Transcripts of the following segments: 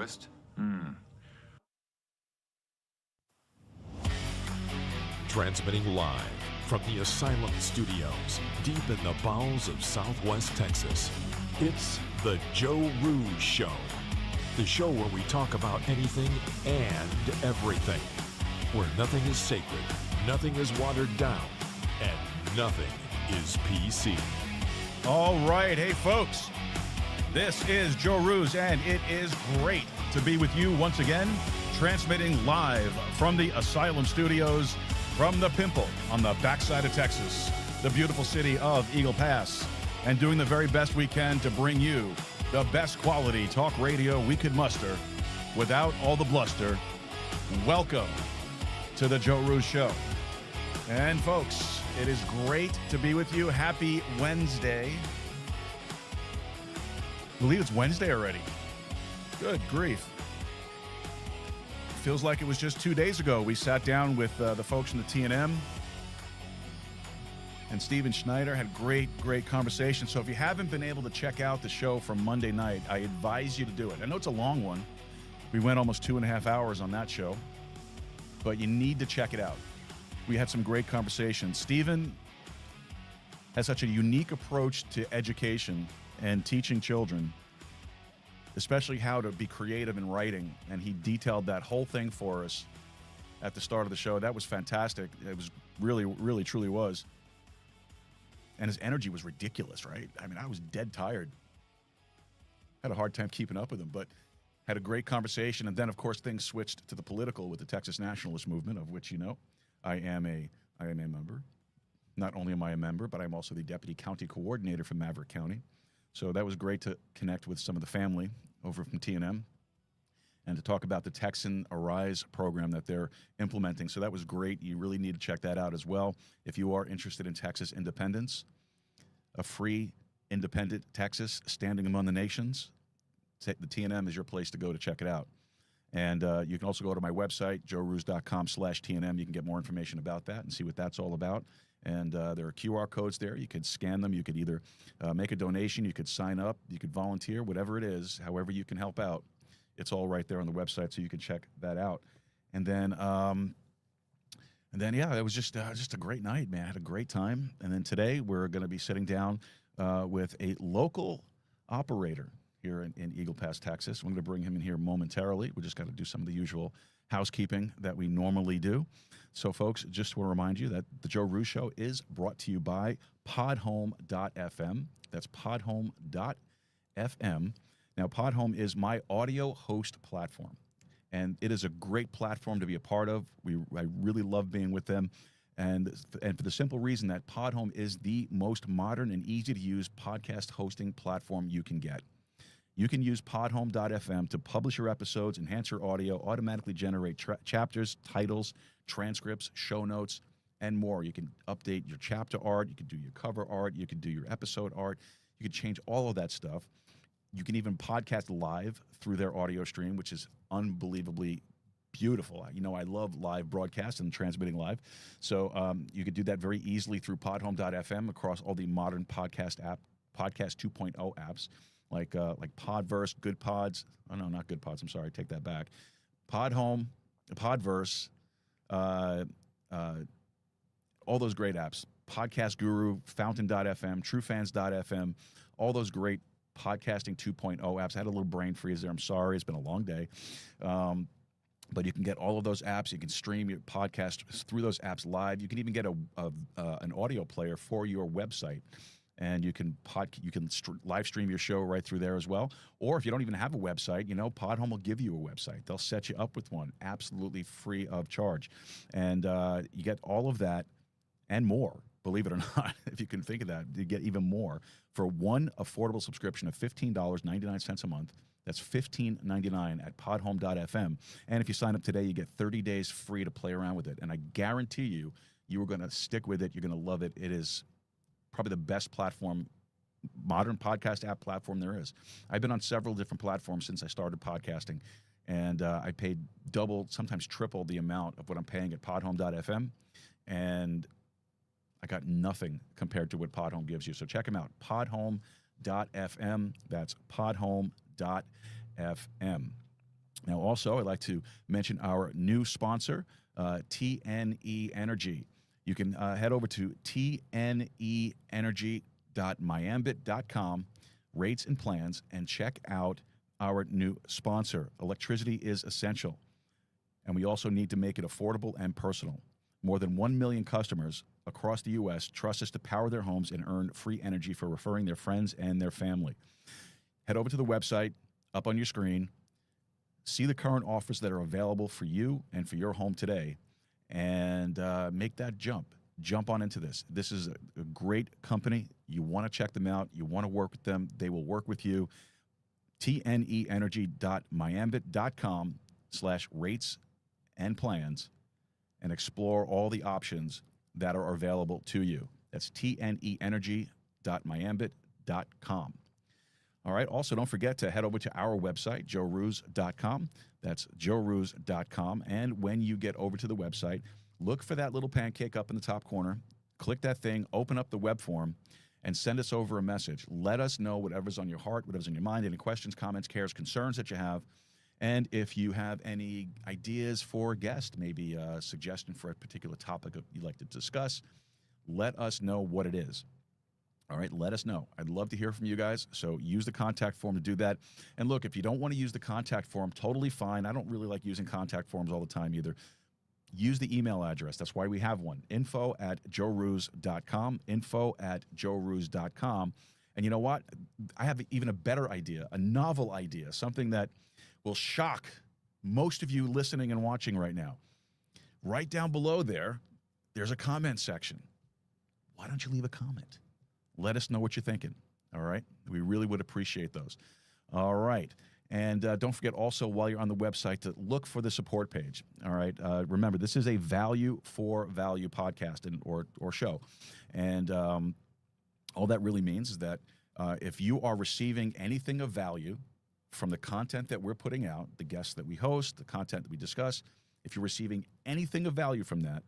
twist? Transmitting live from the Asylum Studios, deep in the bowels of Southwest Texas. It's The Joe Rouge Show. The show where we talk about anything and everything. Where nothing is sacred, nothing is watered down, and nothing is PC. All right. Hey, folks. This is Joe Rouge, and it is great to be with you once again, transmitting live from the Asylum Studios from the Pimple on the backside of Texas, the beautiful city of Eagle Pass, and doing the very best we can to bring you the best quality talk radio we could muster without all the bluster. Welcome to the Joe Rouge Show. And folks, it is great to be with you. Happy Wednesday. I believe it's Wednesday already. Good grief. Feels like it was just 2 days ago we sat down with the folks from the TNM, and Steven Schneider had great conversation. So if you haven't been able to check out the show from Monday night, I advise you to do it. I know it's a long one. We went almost 2.5 hours on that show, but you need to check it out. We had some great conversations. Steven has such a unique approach to education and teaching children, especially how to be creative in writing, and he detailed that whole thing for us at the start of the show. That was fantastic. It was really, truly was. And his energy was ridiculous, right? I mean, I was dead tired. Had a hard time keeping up with him, but had a great conversation. And then, of course, things switched to the political with the Texas Nationalist Movement, of which, you know, I am a member. Not only am I a member, but I'm also the Deputy County Coordinator for Maverick County. So that was great to connect with some of the family over from TNM and to talk about the Texan Arise program that they're implementing. So that was great. You really need to check that out as well. If you are interested in Texas independence, a free, independent Texas standing among the nations, the TNM is your place to go to check it out. And you can also go to my website, joerouge.com/TNM. You can get more information about that and see what that's all about. And there are QR codes there. You could scan them. You could either make a donation. You could sign up. You could volunteer, whatever it is, however you can help out. It's all right there on the website, so you can check that out. And then yeah, it was just a great night, man. I had a great time. And then today we're going to be sitting down with a local operator here in Eagle Pass, Texas. I'm going to bring him in here momentarily. We just got to do some of the usual housekeeping that we normally do. So, folks, just want to remind you that the Joe Rouge Show is brought to you by podhome.fm. That's podhome.fm. Now, Podhome is my audio host platform, and it is a great platform to be a part of. I really love being with them, and for the simple reason that Podhome is the most modern and easy-to-use podcast hosting platform you can get. You can use podhome.fm to publish your episodes, enhance your audio, automatically generate chapters, titles, transcripts, show notes, and more. You can update your chapter art. You can do your cover art. You can do your episode art. You can change all of that stuff. You can even podcast live through their audio stream, which is unbelievably beautiful. You know, I love live broadcasts and transmitting live. So you could do that very easily through podhome.fm across all the modern podcast 2.0 apps. Like Podverse, Good Pods. Oh, no, not Good Pods. I'm sorry. Take that back. Podhome, Podverse, all those great apps. Podcast Guru, Fountain.fm, TrueFans.fm, all those great podcasting 2.0 apps. I had a little brain freeze there. I'm sorry. It's been a long day. But you can get all of those apps. You can stream your podcast through those apps live. You can even get an audio player for your website. And you can live stream your show right through there as well. Or if you don't even have a website, you know, Podhome will give you a website. They'll set you up with one, absolutely free of charge. And you get all of that and more, believe it or not. If you can think of that, you get even more for one affordable subscription of $15.99 a month. That's $15.99 at podhome.fm. And if you sign up today, you get 30 days free to play around with it. And I guarantee you are going to stick with it. You're going to love it. It is probably the best platform, modern podcast app platform there is. I've been on several different platforms since I started podcasting, and I paid double, sometimes triple the amount of what I'm paying at podhome.fm, and I got nothing compared to what Podhome gives you. So check them out, podhome.fm. That's podhome.fm. Now, also, I'd like to mention our new sponsor, TNE Energy. You can head over to tneenergy.myambit.com, rates and plans, and check out our new sponsor. Electricity is essential, and we also need to make it affordable and personal. More than 1 million customers across the U.S. trust us to power their homes and earn free energy for referring their friends and their family. Head over to the website up on your screen. See the current offers that are available for you and for your home today, and make that jump. Jump on into this. This is a great company. You want to check them out. You want to work with them. They will work with you. tneenergy.myambit.com/rates and plans, and explore all the options that are available to you. That's tneenergy.myambit.com. All right. Also, don't forget to head over to our website, joeroos.com. That's joeroos.com. And when you get over to the website, look for that little pancake up in the top corner. Click that thing, open up the web form, and send us over a message. Let us know whatever's on your heart, whatever's on your mind, any questions, comments, cares, concerns that you have. And if you have any ideas for a guest, maybe a suggestion for a particular topic you'd like to discuss, let us know what it is. All right, let us know. I'd love to hear from you guys, so use the contact form to do that. And look, if you don't want to use the contact form, totally fine. I don't really like using contact forms all the time either. Use the email address. That's why we have one, info@joeroos.com, info@joeroos.com. And you know what? I have even a better idea, a novel idea, something that will shock most of you listening and watching right now. Right down below there's a comment section. Why don't you leave a comment? Let us know what you're thinking, all right? We really would appreciate those. All right. And don't forget also, while you're on the website, to look for the support page, all right? Remember, this is a value for value podcast or show. And all that really means is that if you are receiving anything of value from the content that we're putting out, the guests that we host, the content that we discuss, if you're receiving anything of value from that,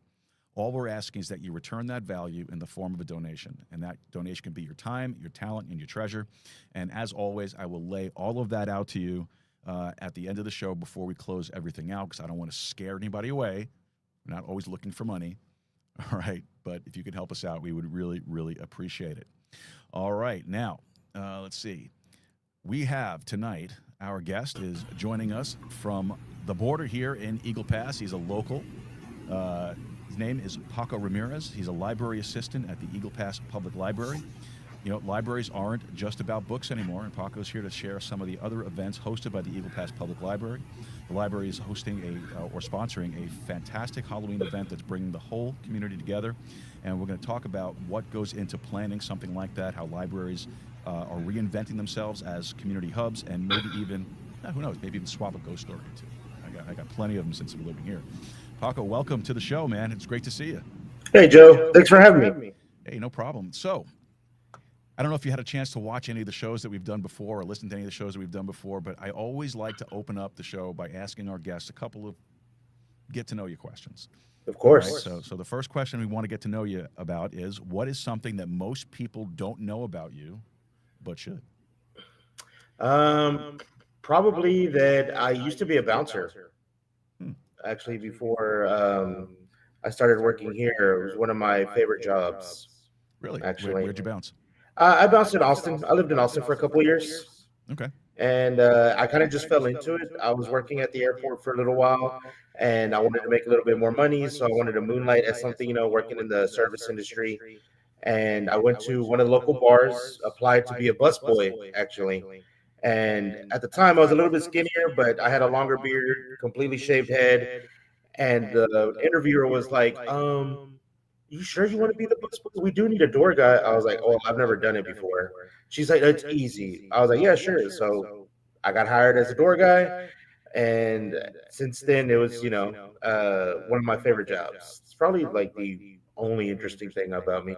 all we're asking is that you return that value in the form of a donation. And that donation can be your time, your talent, and your treasure. And as always, I will lay all of that out to you at the end of the show before we close everything out, because I don't want to scare anybody away. We're not always looking for money. All right. But if you could help us out, we would really, really appreciate it. All right. Now, let's see. We have tonight, our guest is joining us from the border here in Eagle Pass. He's a local. His name is Paco Ramirez. He's a library assistant at the Eagle Pass Public Library. You know, libraries aren't just about books anymore, and Paco's here to share some of the other events hosted by the Eagle Pass Public Library. The library is hosting or sponsoring a fantastic Halloween event that's bringing the whole community together, and we're going to talk about what goes into planning something like that, how libraries are reinventing themselves as community hubs, and maybe even, who knows, maybe even swap a ghost story or two. I got plenty of them since I'm living here. Paco, welcome to the show, man. It's great to see you. Hey, Joe. Thanks for having me. Hey, no problem. So, I don't know if you had a chance to watch any of the shows that we've done before or listen to any of the shows that we've done before, but I always like to open up the show by asking our guests a couple of get-to-know-you questions. Of course. Right? So the first question we want to get to know you about is, what is something that most people don't know about you but should? Probably that I used to be a bouncer. Actually, before I started working here, it was one of my favorite jobs. Really? Actually, Where'd you bounce? I bounced in Austin. I lived in Austin for a couple of years. Okay. And I kind of just fell into it. I was working at the airport for a little while, and I wanted to make a little bit more money, so I wanted to moonlight as something, working in the service industry. And I went to one of the local bars, applied to be a busboy, actually. And at the time, I was a little bit skinnier, but I had a longer beard, completely shaved head. And the interviewer was like, you sure you want to be the busboy? We do need a door guy. I was like, oh, I've never done it before. She's like, it's easy. I was like, yeah, sure. So I got hired as a door guy. And since then, it was, one of my favorite jobs. It's probably like the only interesting thing about me.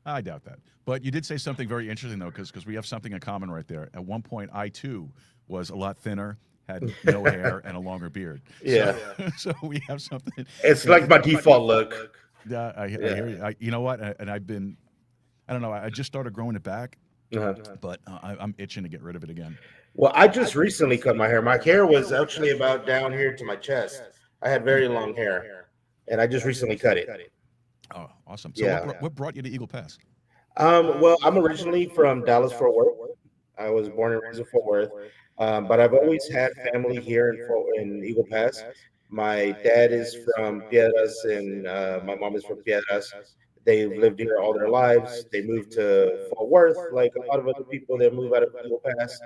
I doubt that. But you did say something very interesting, though, because we have something in common right there. At one point, I, too, was a lot thinner, had no hair, and a longer beard. Yeah. So we have something. It's like my default look. Yeah, I hear you. You know what? And I don't know, I just started growing it back, but I'm itching to get rid of it again. Well, I just recently cut my hair. My hair was actually about down here to my chest. I had very long hair, and I just recently cut it. Oh, awesome. So Yeah. what brought you to Eagle Pass? Well, I'm originally from Dallas, Fort Worth. I was born and raised in Fort Worth, but I've always had family here in Eagle Pass. My dad is from Piedras, and my mom is from Piedras. They've lived here all their lives. They moved to Fort Worth, like a lot of other people that move out of Eagle Pass.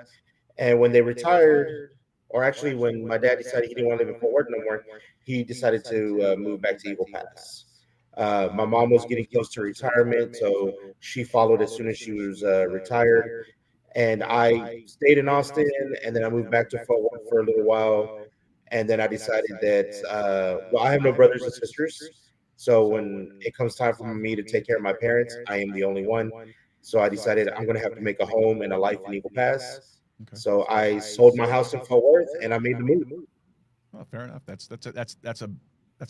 And when they retired, or actually when my dad decided he didn't want to live in Fort Worth no more, he decided to move back to Eagle Pass. My mom was getting close to retirement, so she followed as soon as she was retired. And I stayed in Austin, and then I moved back to Fort Worth for a little while. And then I decided that, well, I have no brothers and sisters. So when it comes time for me to take care of my parents, I am the only one. So I decided I'm going to have to make a home and a life in Eagle Pass. Okay. So I sold my house in Fort Worth, and I made the move. Well, fair enough. That's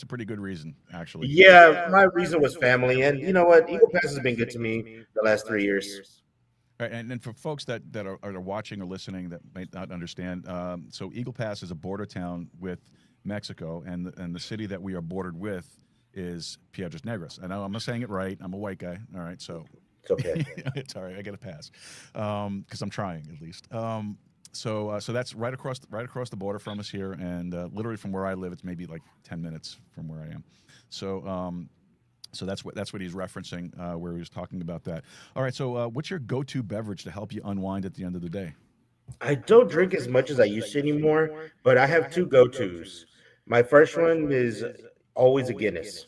a pretty good reason, actually. Yeah, my reason was family, and you know what? Eagle Pass has been good to me the last 3 years. Right, and for folks that are watching or listening that might not understand, so Eagle Pass is a border town with Mexico, and the city that we are bordered with is Piedras Negras. I know I'm not saying it right. I'm a white guy. All right, so It's okay. it's all right. I get a pass because I'm trying at least. So that's right across the border from us here, and literally from where I live, it's maybe like 10 minutes from where I am. So that's what he's referencing where he was talking about that. All right. So what's your go-to beverage to help you unwind at the end of the day? I don't drink as much as I used to anymore, but I have two go-tos. My first one is always a Guinness.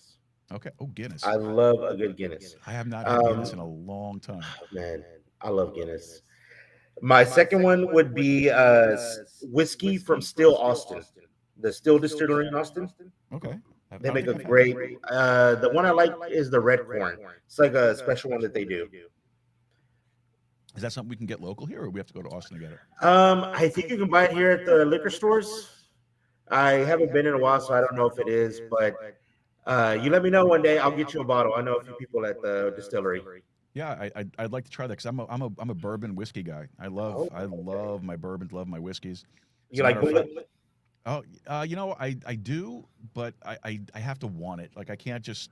Okay. Oh, Guinness. I love a good Guinness. I have not had Guinness in a Um, long time. man, I love Guinness. My second one would be whiskey from Still Austin, the Still Distillery in Austin. Okay. I They don't make think a I've had that. great. The one I like is the red corn. It's like a special one that they do. Is that something we can get local here, or we have to go to Austin to get it? I think you can buy it here at the liquor stores. I haven't been in a while, so I don't know if it is, but you let me know one day. I'll get you a bottle. I know a few people at the distillery. Yeah, I'd like to try that because I'm a bourbon whiskey guy. I love Oh, I okay. love my bourbons, love my whiskeys. As You a like matter of fact, bullet? oh, I do, but I have to want it. Like I can't just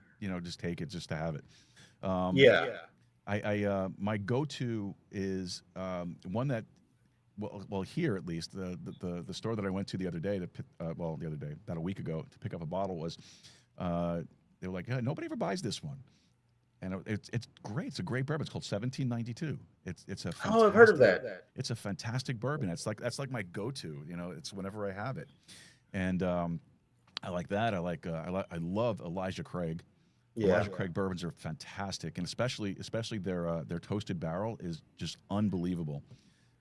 take it just to have it. Um, Yeah. my go-to is one that well here at least the store that I went to the other day the other day about a week ago to pick up a bottle was uh, they were like nobody ever buys this one and it's great. It's a great bourbon. It's called 1792. It's a Oh, I've heard of fantastic that. it's a fantastic bourbon. That's like my go-to. It's whenever I have it, and I like that. I love Elijah Craig. Yeah. Elijah Craig bourbons are fantastic, and especially their toasted barrel is just unbelievable.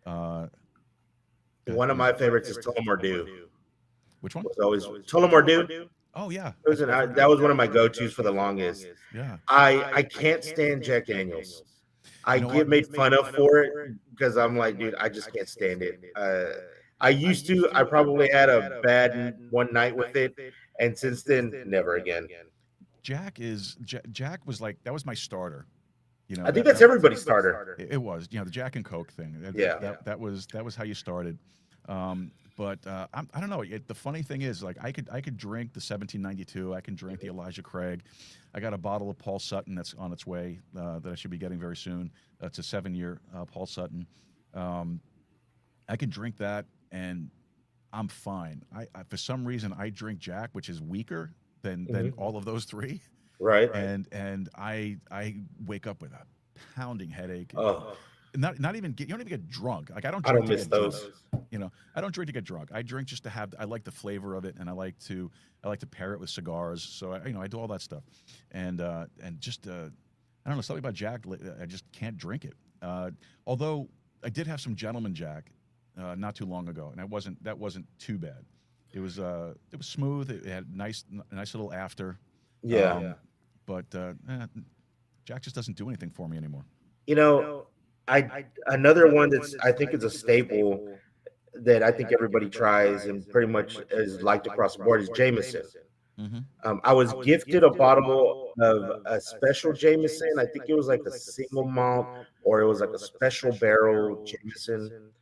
Uh, that One of is my favorites is Tullamore Dew. which one? Was always Tullamore Dew. Oh yeah, Listen, that was one of my go-tos for the longest. yeah. I can't stand Jack Daniels. I You know what? get made fun of for it because I'm like, dude, I just can't stand it. I used to. I probably had a bad one night with it, and since then, never again. Jack was like that was my starter. I think that's everybody's starter. It was the Jack and Coke thing. Yeah. That was how you started. But I don't know. The funny thing is, like, I could drink the 1792. I can drink the Elijah Craig. I got a bottle of Paul Sutton that's on its way that I should be getting very soon. It's a 7-year Paul Sutton. Um, I can drink that and I'm fine. For some reason I drink Jack, which is weaker than Mhm. all of those three, Right? and I wake up with a pounding headache. Oh, Not even you don't even get drunk. Like I don't I drink don't to miss get drunk. those. I don't drink to get drunk. I drink just to have. I like the flavor of it, and I like to pair it with cigars. So I do all that stuff, and just I don't know something about Jack. I just can't drink it. Although I did have some Gentleman Jack not too long ago, and that wasn't too bad. It was smooth. It had nice little after. Yeah. But Jack just doesn't do anything for me anymore. You know, I another one that's I think is a staple that I think everybody tries and pretty much is liked across the board is Jameson. Hmm. I was gifted a bottle of a special Jameson. I think it was like a single malt or it was like a special barrel Jameson.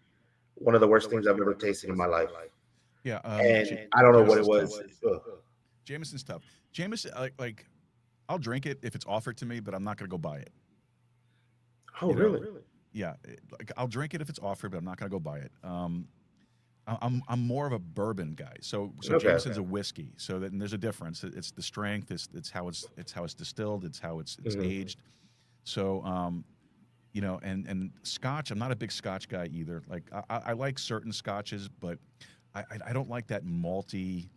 one of the worst things I've ever tasted in my life. Yeah, And I don't know what it Jameson's tough. was. Ugh. Jameson's tough. Jameson, like I'll drink it if it's offered to me, but I'm not gonna go buy it. Oh, You know, really? yeah, like I'll drink it if it's offered, but I'm not gonna go buy it. I'm more of a bourbon guy. So Okay. Jameson's a whiskey. So that and there's a difference. It's the strength. It's how it's distilled. It's how it's Hmm. aged. So and Scotch. I'm not a big Scotch guy either. Like I like certain Scotches, but I don't like that malty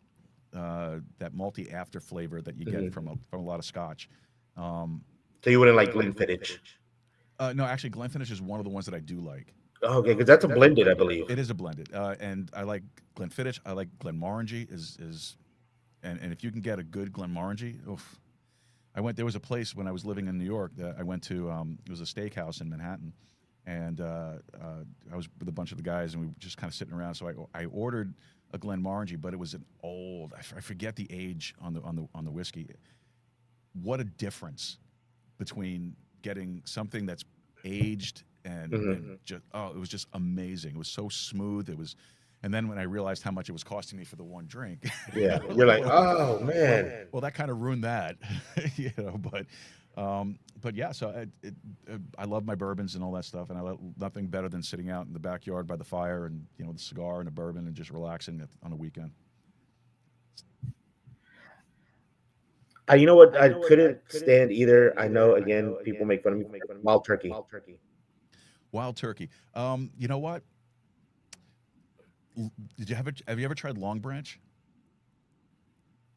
after flavor that you get Hmm. from a lot of Scotch. Um, So you wouldn't like Glenfiddich? no, actually, Glenfiddich is one of the ones that I do like. Oh, okay, because that's a blended, I believe. It is a blended, and I like Glenfiddich. I like Glenmorangie. And if you can get a good Glenmorangie, oof. I went. There was a place when I was living in New York that I went to. It was a steakhouse in Manhattan, and I was with a bunch of the guys, and we were just kind of sitting around. So I ordered a Glenmorangie, but it was an old. I forget the age on the whiskey. What a difference between getting something that's aged and Hmm. just it was just amazing. It was so smooth. And then when I realized how much it was costing me for the one drink, Yeah, I was you're like, like, well, oh well, man. well, that kind of ruined that, but yeah. So I love my bourbons and all that stuff, and I love nothing better than sitting out in the backyard by the fire and the cigar and a bourbon and just relaxing on a weekend. You know what? I couldn't stand either. I know, again, people make fun of me for wild turkey. Wild turkey. You know what? Did you have you ever tried Long Branch?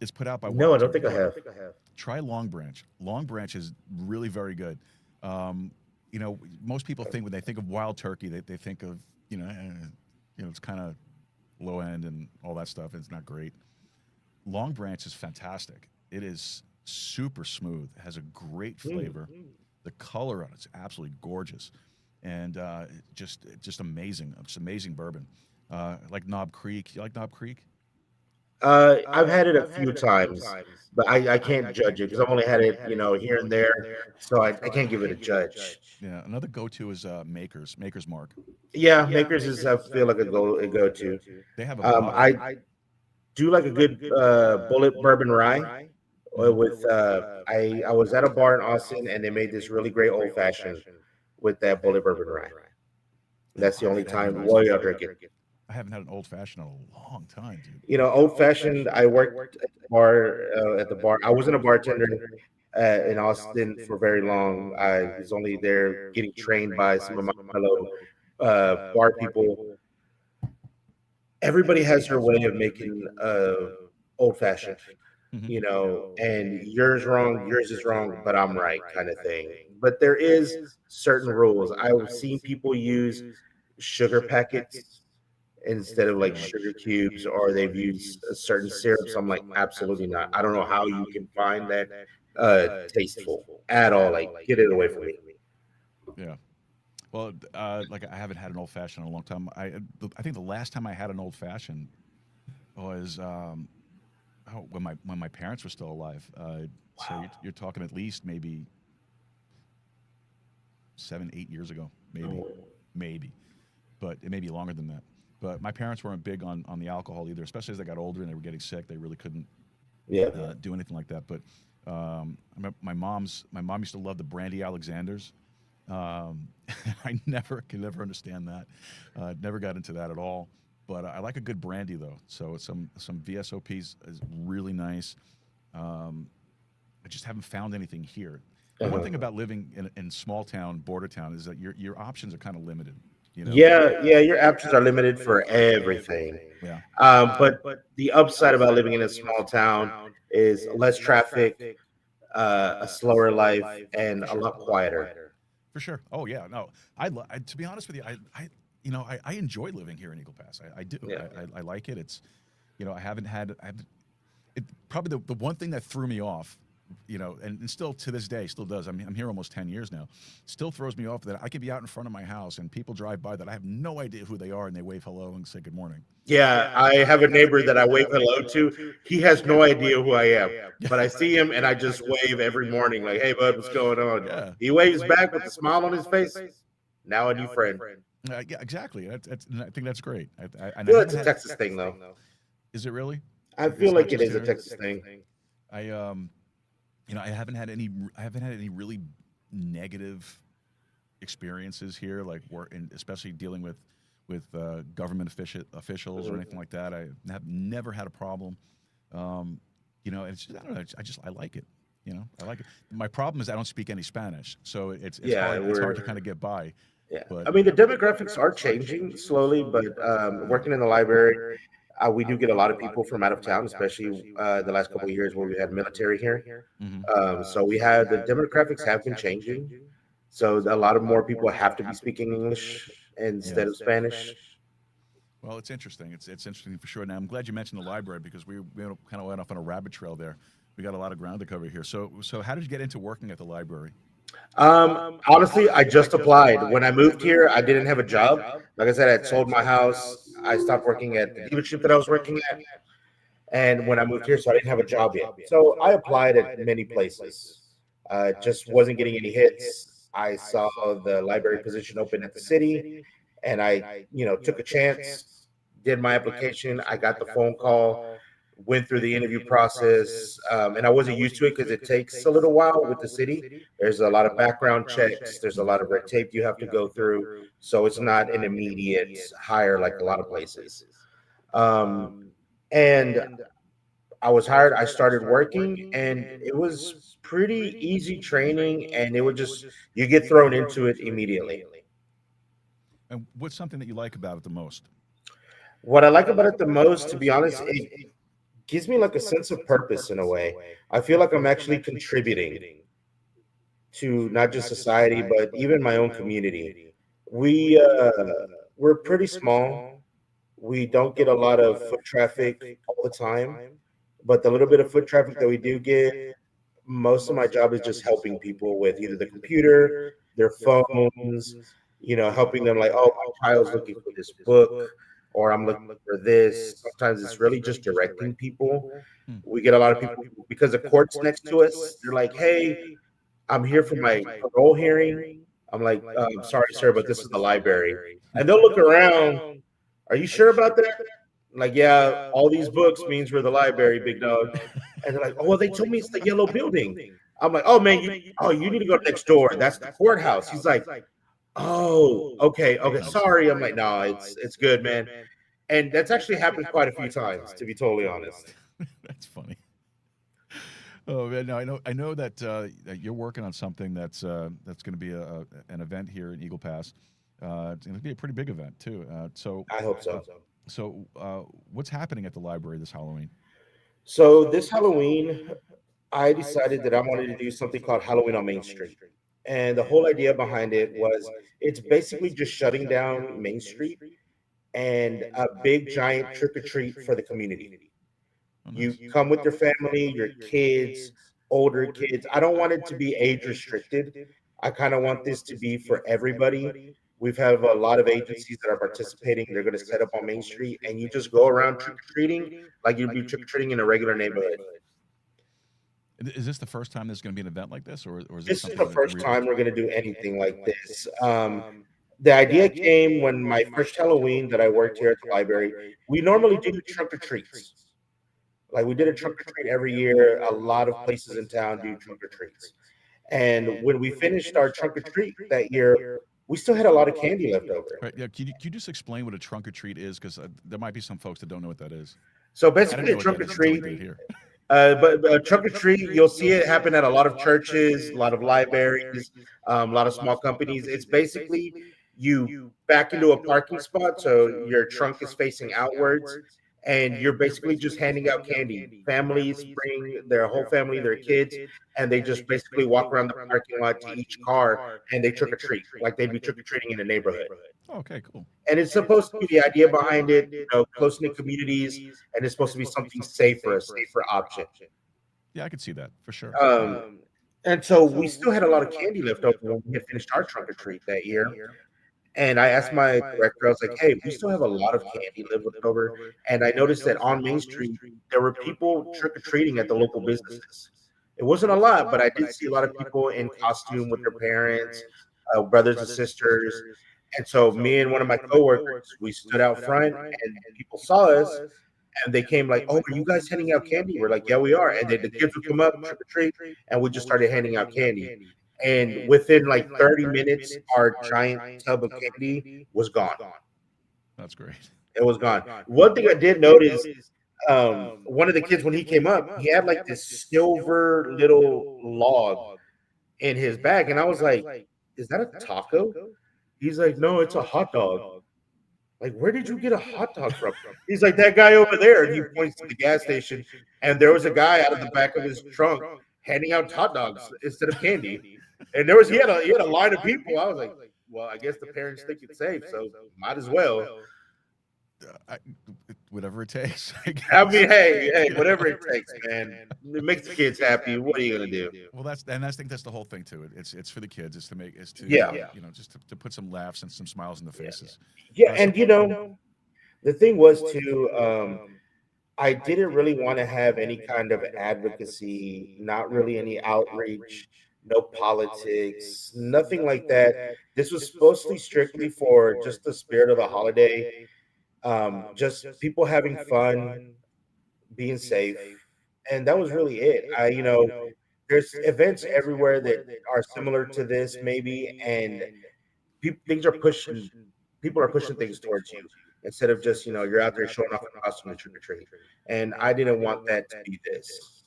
It's put out by No, I Wild don't think Turkey. I have. Try Long Branch. Long Branch is really very good. Um, most people think when they think of Wild Turkey, they think of it's kind of low end and all that stuff. It's not great. Long Branch is fantastic. It is super smooth. It has a great Mm. flavor. The color on it's absolutely gorgeous, and just amazing. It's amazing bourbon. Like Knob Creek. You like Knob Creek? I've had it a few times, but I can't judge it because I've only had it, here and there, so I can't give it a judge. Yeah. Another go-to is Maker's Mark. Yeah, Makers is I feel like a go to. They have a bottle. I do like a good bullet bourbon rye. Mhm. With I was at a bar in Austin and they made this really great old fashioned with that bullet bourbon rye. That's the only I haven't time. tried Well, that. yeah, I'll drink it. I haven't had an old fashioned in a long time, dude. Old fashioned. I worked at the bar. I wasn't a bartender in Austin for very long. I was only there getting trained by some of my fellow bar people. Everybody has their way of making old fashioned, Hmm. and yours is wrong, but I'm right, kind of thing. But there is certain rules. I've seen people use sugar packets instead of like Yeah. sugar cubes, or they've used a certain syrups. I'm like, absolutely not. I don't know how you can find that tasteful at all. Like, get it away from me. Yeah. Well, like I haven't had an old fashioned in a long time. I think the last time I had an old fashioned was when my parents were still alive. So you're talking at least maybe 7, 8 years ago, Oh, maybe, but it may be longer than that. But my parents weren't big on the alcohol either, especially as they got older and they were getting sick. They really couldn't yeah. do anything like that. But my mom used to love the Brandy Alexanders. I never understand that. Never got into that at all. But I like a good brandy though. So some VSOPs is really nice. Um, I just haven't found anything here. The one Uh-huh. thing about living in small town, border town, is that your options are kind of limited. You know? Yeah, yeah, your options are limited for everything. Yeah. But the upside about living in a small town is less traffic, a slower life, and For a sure. lot quieter. For sure. Oh yeah. No, to be honest with you, I enjoy living here in Eagle Pass. I do. Yeah. I like it. It's, I haven't had. It probably the one thing that threw me off, and still to this day still does. I'm here almost 10 years now. Still throws me off that I could be out in front of my house and people drive by that I have no idea who they are and they wave hello and say good morning. Yeah, I have a neighbor that I wave hello to. He has no idea who I am, but I see him and I just wave every morning, like, "Hey, bud, what's going on?" Yeah. He waves back with a smile on his face. Now a new friend. Yeah, exactly. And I think that's great. I And I feel it's haven't a had. Texas thing though. Is it really? I It's feel not like it just is a here. Texas thing. I I haven't had any. I haven't had any really negative experiences here, like work, and especially dealing with government officials or Mhm. anything like that. I have never had a problem. Um, it's just, I don't know. I like it. I like it. My problem is I don't speak any Spanish, so it's Yeah, hard. It's hard to we're kind of get by. yeah. But I mean, the demographics are changing slowly, but working in the library, we do get a lot of people from out of town, especially the last couple of years where we had military here. mhm. So we had the demographics have been changing. So a lot of more people have to be speaking English Yeah. instead of Spanish. Well, it's interesting. It's interesting for sure. Now, I'm glad you mentioned the library because we kind of went off on a rabbit trail there. We got a lot of ground to cover here. So how did you get into working at the library? Honestly, I just applied. When I moved here, I didn't have a job. Like I said, I had sold my house. I stopped working at the dealership that I was working at. And when I moved here, so I didn't have a job yet. So I applied at many places. Just wasn't getting any hits. I saw the library position open at the city, and I took a chance, did my application. I got the phone call, went through the interview process, and I wasn't used to it because it takes a little while with the city. There's a lot of background checks. There's a lot of red tape you have to go through, so it's not an immediate hire like a lot of places. Um, and I was hired. I started working, and it was pretty easy training, and it would just you get thrown into it immediately. And what's something that you like about it the most? What I like about it the most, to be honest, it gives me like a sense of purpose in a way. I feel like I'm actually contributing to not just society, but even my own community. We we're pretty small. We don't get a lot of foot traffic all the time, but the little bit of foot traffic that we do get, most of my job is just helping people with either the computer, their phones, helping them like, oh, my child's looking for this book, or I'm looking for this. Sometimes it's really just directing people. Hmm. We get a lot of people because the court's next to us. They're like, hey, I'm here for my parole hearing. I'm like, sorry, sir, but this is the library. And they'll look around. Are you sure about that? Like, yeah, all these books means we're the library, big dog. And they're like, oh, well, they told me it's the yellow building. I'm like, oh man, you need to go next door. That's the courthouse. He's like, oh, okay, okay, sorry. I'm like, no, it's good, man. And that's actually happened quite a few times, to be totally honest. That's funny. Oh man, no, I know that you're working on something that's going to be an event here in Eagle Pass. It's going to be a pretty big event too. I hope Uh, so. so what's happening at the library this Halloween? So this Halloween, I decided that I wanted to do something called Halloween on Main Street. And the whole idea behind it was it's basically just shutting down Main Street and a big giant trick or treat for the community. Oh, You nice. come with your family, your kids, older kids. I don't want it to be age restricted. I kind of want this to be for everybody. We've have a lot of agencies that are participating. They're going to set up on Main Street, and you just go around trick or treating like you'd be trick or treating in a regular neighborhood. Is this the first time there's going to be an event like this, or is this This is something the that first time we're going to do anything like this. The idea came when my first Halloween that I worked here at the library. We normally do trunk or treats. Like we did a trunk or treat every year. A lot of places in town do trunk or treats. And when we finished our trunk or treat that year, we still had a lot of candy left over. Right? Yeah. Can you just explain what a trunk or treat is? Because there might be some folks that don't know what that is. So I didn't basically, know a what that trunk or is until we treat, did it here. but trunk or treat, you'll see it happen at a lot of churches, a lot of libraries, a lot of small companies. It's basically you back into a parking spot, so your trunk is facing outwards, and you're basically just handing out candy. Families bring their whole family, their kids, and they just basically walk around the parking lot to each car and they trick or treat, like they'd be trick or treating in a neighborhood. Oh, okay, cool. And it's supposed to be the idea behind it, close knit communities, and it's supposed to be something safer, a safer option. Yeah, I could see that for sure. Um, and so we still had a lot of candy left over when we had finished our trunk or treat that year. And I asked my director, I was like, hey, we still have a lot of candy left over. And I noticed that on Main Street, there were people trick or treating at the local businesses. It wasn't a lot, but I did see a lot of people in costume with their parents, brothers and sisters. And so me and one of my coworkers, we stood out front, and people saw us, and they came like, "Oh, are you guys handing out candy?" We're like, "Yeah, we are." And then the kids would come up, trick or treat, and we just started handing out candy. And within like 30 minutes, our giant tub of candy was gone. That's great. It was gone. One thing I did notice, one of the kids when he came up, he had like this silver little log in his bag, and I was like, "Is that a taco?" He's like, "No, it's a hot dog." Like, where did you get a hot dog from? He's like, that guy over there. And he points to the gas station. And there was a guy out of the back of his trunk handing out hot dogs instead of candy. And there was he had a line of people. I was like, well, I guess the parents think it's safe, so might as well. I, whatever it takes. I I guess. mean, hey, whatever it takes, man. It makes the kids happy. What are you gonna do? Well, I think that's the whole thing to it. It's for the kids. It's to Yeah. just to put some laughs and some smiles in the faces. Yeah, and the thing was too, I didn't really want to have any kind of advocacy, not really any outreach, no politics, nothing like that. This was supposed to be strictly for just the spirit of the holiday, just people having fun, being safe, and that was really it. There's events everywhere that are similar to this, maybe, and things are pushing. People are pushing things towards you instead of just you're out there showing off a costume and trick or treat. And I didn't want that to be this.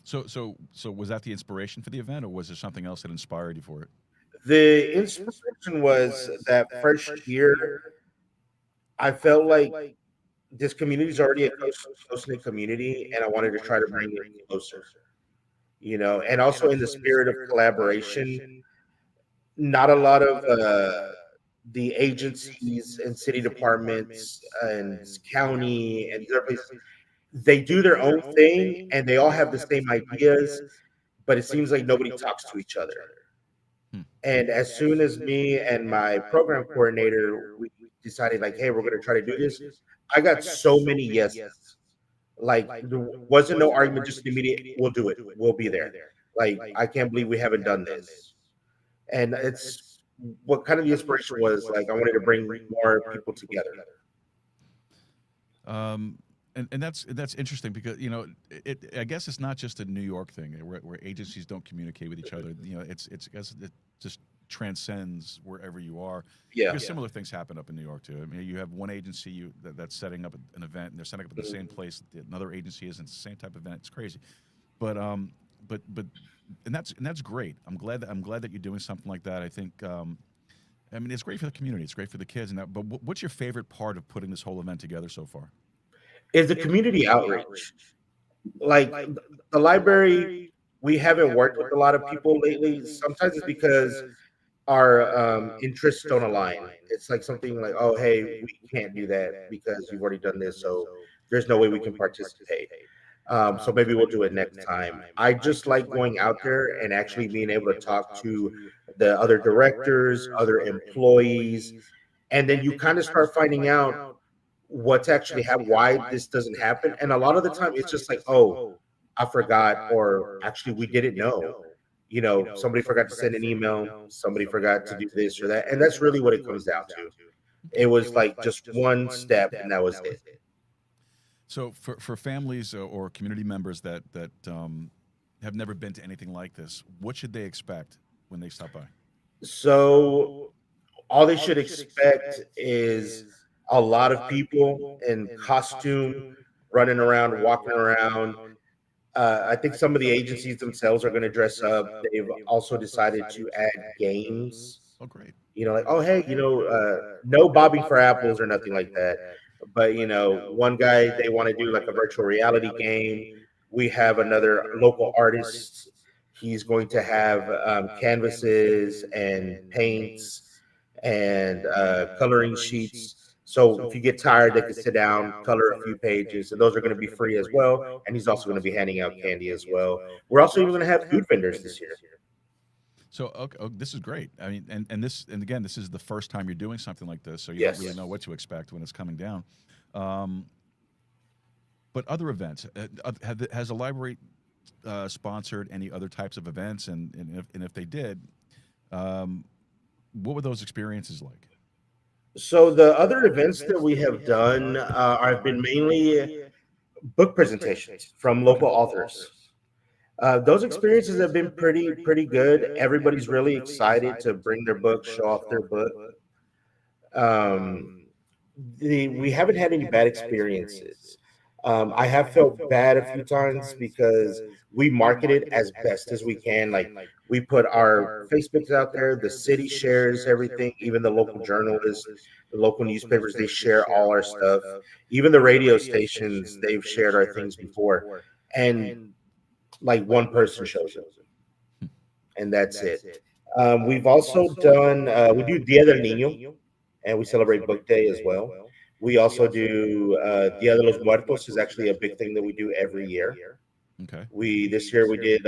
So was that the inspiration for the event, or was there something else that inspired you for it? The inspiration was that first year, I felt like this community is already a close knit community, and I wanted to try to bring it closer. And also in the spirit of collaboration, not a lot of the agencies and city departments and county and other places, they do their own thing and they all have the same ideas, but it seems like nobody talks to each other. Hmm. And as soon as me and my program coordinator we decided like, hey, we're going to try to do this, I got so many yeses. Like there wasn't no argument, just immediate. We'll do it. We'll be there. Like I can't believe we haven't done this. And it's what kind of the inspiration was like. I wanted to bring more people together. And that's interesting because I guess it's not just a New York thing where agencies don't communicate with each other. It just transcends wherever you are. Yeah. Because similar things happen up in New York too. I mean, you have one agency that's setting up an event, and they're setting up at the same place that another agency is in the same type of event. It's crazy, but and that's great. I'm glad that you're doing something like that. I think. I mean, it's great for the community. It's great for the kids, and that. But what's your favorite part of putting this whole event together so far? Is the community outreach. Like the library, we haven't worked with a lot of people lately. Sometimes it's because our interests don't align. It's like something like, oh, hey, we can't do that because you've already done this, so there's no way we can participate. So maybe we'll do it next time. I just like going out there and actually being able to talk to the other directors, other employees, and then you kind of start finding out what's actually why this doesn't happen. And a lot of the time it's just like, oh, I forgot, or actually we didn't know. Somebody forgot to send an email, somebody forgot to do this or that. And that's really what it comes down to. It was like just one step and that was it. So for families or community members that have never been to anything like this, what should they expect when they stop by? So all they should expect is a lot of people in costume running around, walking around. I think some of the agencies themselves are going to dress up. They've also decided to add games. Oh, great. Like, oh, hey, no bobbing for apples or nothing like that. But, one guy, they want to do like a virtual reality game. We have another local artist. He's going to have canvases and paints and coloring sheets. So if you get tired, they can sit down, color a few pages, and those are going to be free as well. And he's also going to be handing out candy as well. We're also even going to have food vendors this year. So this is great. I mean, and again, this is the first time you're doing something like this, so you Yes. don't really know what to expect when it's coming down. But other events, has the library sponsored any other types of events? And if they did, what were those experiences like? So the other events that we have done have been mainly book presentations from Okay. local authors. Those experiences have been pretty good. Everybody's really excited to bring their book, show off their book. Um, we haven't had any bad experiences. I have felt bad a few times because we market it as best as we can. Like we put our Facebooks out there, the city shares everything, even the local journalists, the local newspapers, they share all our stuff. Even the radio stations, they've shared our things before. And like one person shows up, and that's it. We've also done, we do Dia del Niño, and we celebrate Book Day as well. We also do Dia de los Muertos is actually a big thing that we do every year. Okay. We this year we did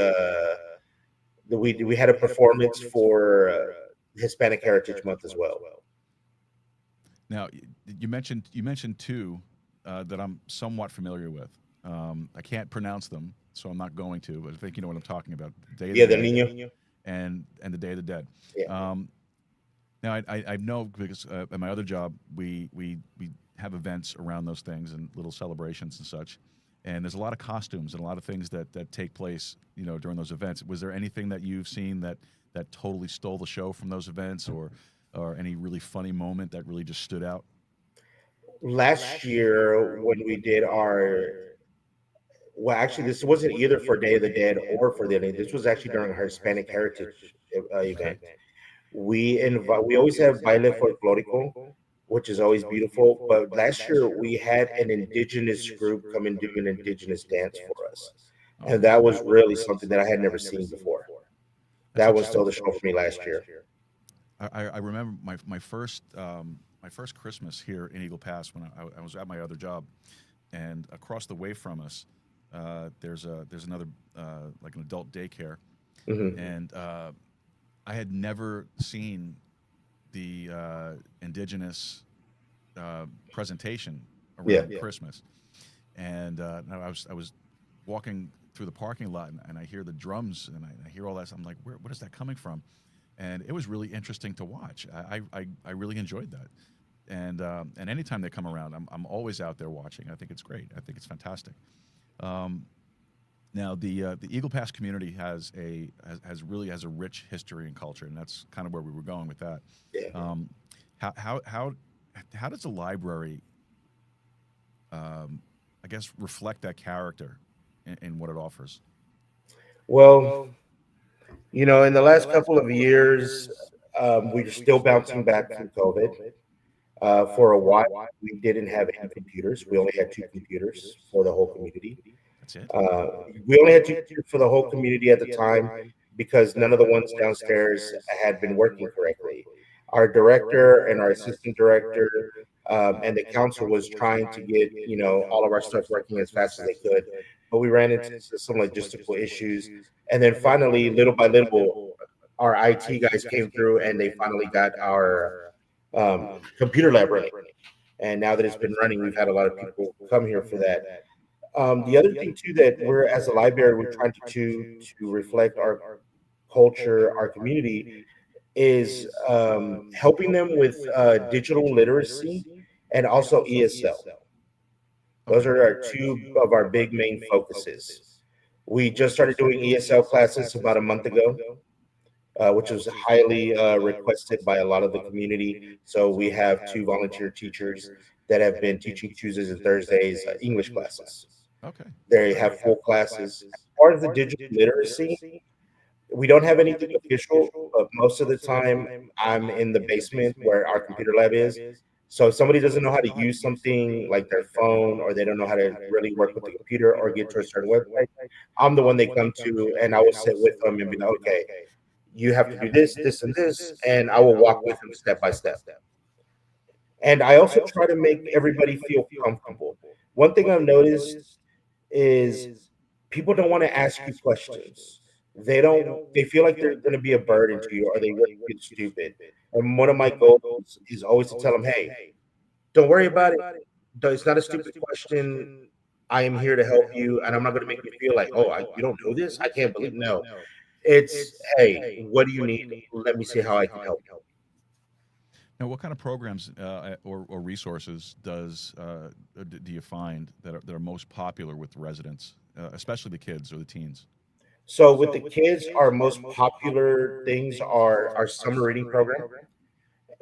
we had a performance for Hispanic Heritage Month as well. Now, you mentioned two that I'm somewhat familiar with. I can't pronounce them, so I'm not going to. But I think you know what I'm talking about. Day of the Dia del Dead Niño, and the Day of the Dead. yeah. Um, Now I know because at my other job we have events around those things and little celebrations and such, and there's a lot of costumes and a lot of things that take place during those events. Was there anything that you've seen that totally stole the show from those events, or any really funny moment that really just stood out? Last year when we did our well, actually, this wasn't either for Day of the Dead or for the this was actually during our Hispanic Heritage Okay. event. We always have baile folklorico, which is always beautiful. But last year we had an indigenous group come and do an indigenous dance for us, Oh, and that was really something that I had never seen before. that's That one interesting. stole the show for me last year. I remember my first Christmas here in Eagle Pass when I was at my other job, and across the way from us, there's another like an adult daycare, Hmm. and I had never seen the indigenous presentation Yeah. around Christmas, and I was walking through the parking lot, and I hear the drums, and I hear all that. So I'm like, what is that coming from? And it was really interesting to watch. I really enjoyed that, and anytime they come around, I'm always out there watching. I think it's great. I think it's fantastic. Um, Now, the Eagle Pass community has a rich history and culture, and that's kind of where we were going with that. Yeah. Um, how how how how does the library, I guess, reflect that character in what it offers? Well, in the last couple of years, we're still bouncing back from COVID. For a while, we didn't have any computers. We only had two computers for the whole community. That's it. Uh, we only had two computers for the whole community at the time because none of the ones downstairs had been working correctly. Our director and our assistant director and the council was trying to get all of our stuff working as fast as they could, but we ran into some logistical issues, and then finally, little by little, our IT guys came through and they finally got our computer lab running. And now that it's been running, we've had a lot of people come here for that. The other thing too that we're as a library we're trying to reflect our culture, our community, is helping them with digital literacy and also ESL. Those Okay. are our two of our big main focuses. We just started doing ESL classes about a month ago, which was highly requested by a lot of the community. So we have two volunteer teachers that have been teaching Tuesdays and Thursdays English classes. Okay. They have full classes. As far as the digital literacy, we don't have anything official, but most of the time I'm in the basement where our computer lab is. So if somebody doesn't know how to use something like their phone, or they don't know how to really work with the computer or get to a certain website, I'm the one they come to, and I will sit with them and be like, okay, you have to do this, this, and this, and I will walk with them step by step. And I also try to make everybody feel comfortable. One thing I've noticed is people don't want to ask you questions. They feel like they're going to be a burden to you, or they really feel stupid. And one of my goals is always to tell them, hey, don't worry about it. It's not a stupid question. I am here to help you, and I'm not going to make you feel like, oh, you don't know this. I can't believe. No, it's, hey, what do you need? Let me see how I can help Now, what kind of programs or resources do you find that are most popular with residents, especially the kids or the teens? So with the kids, our most popular things are our summer reading program.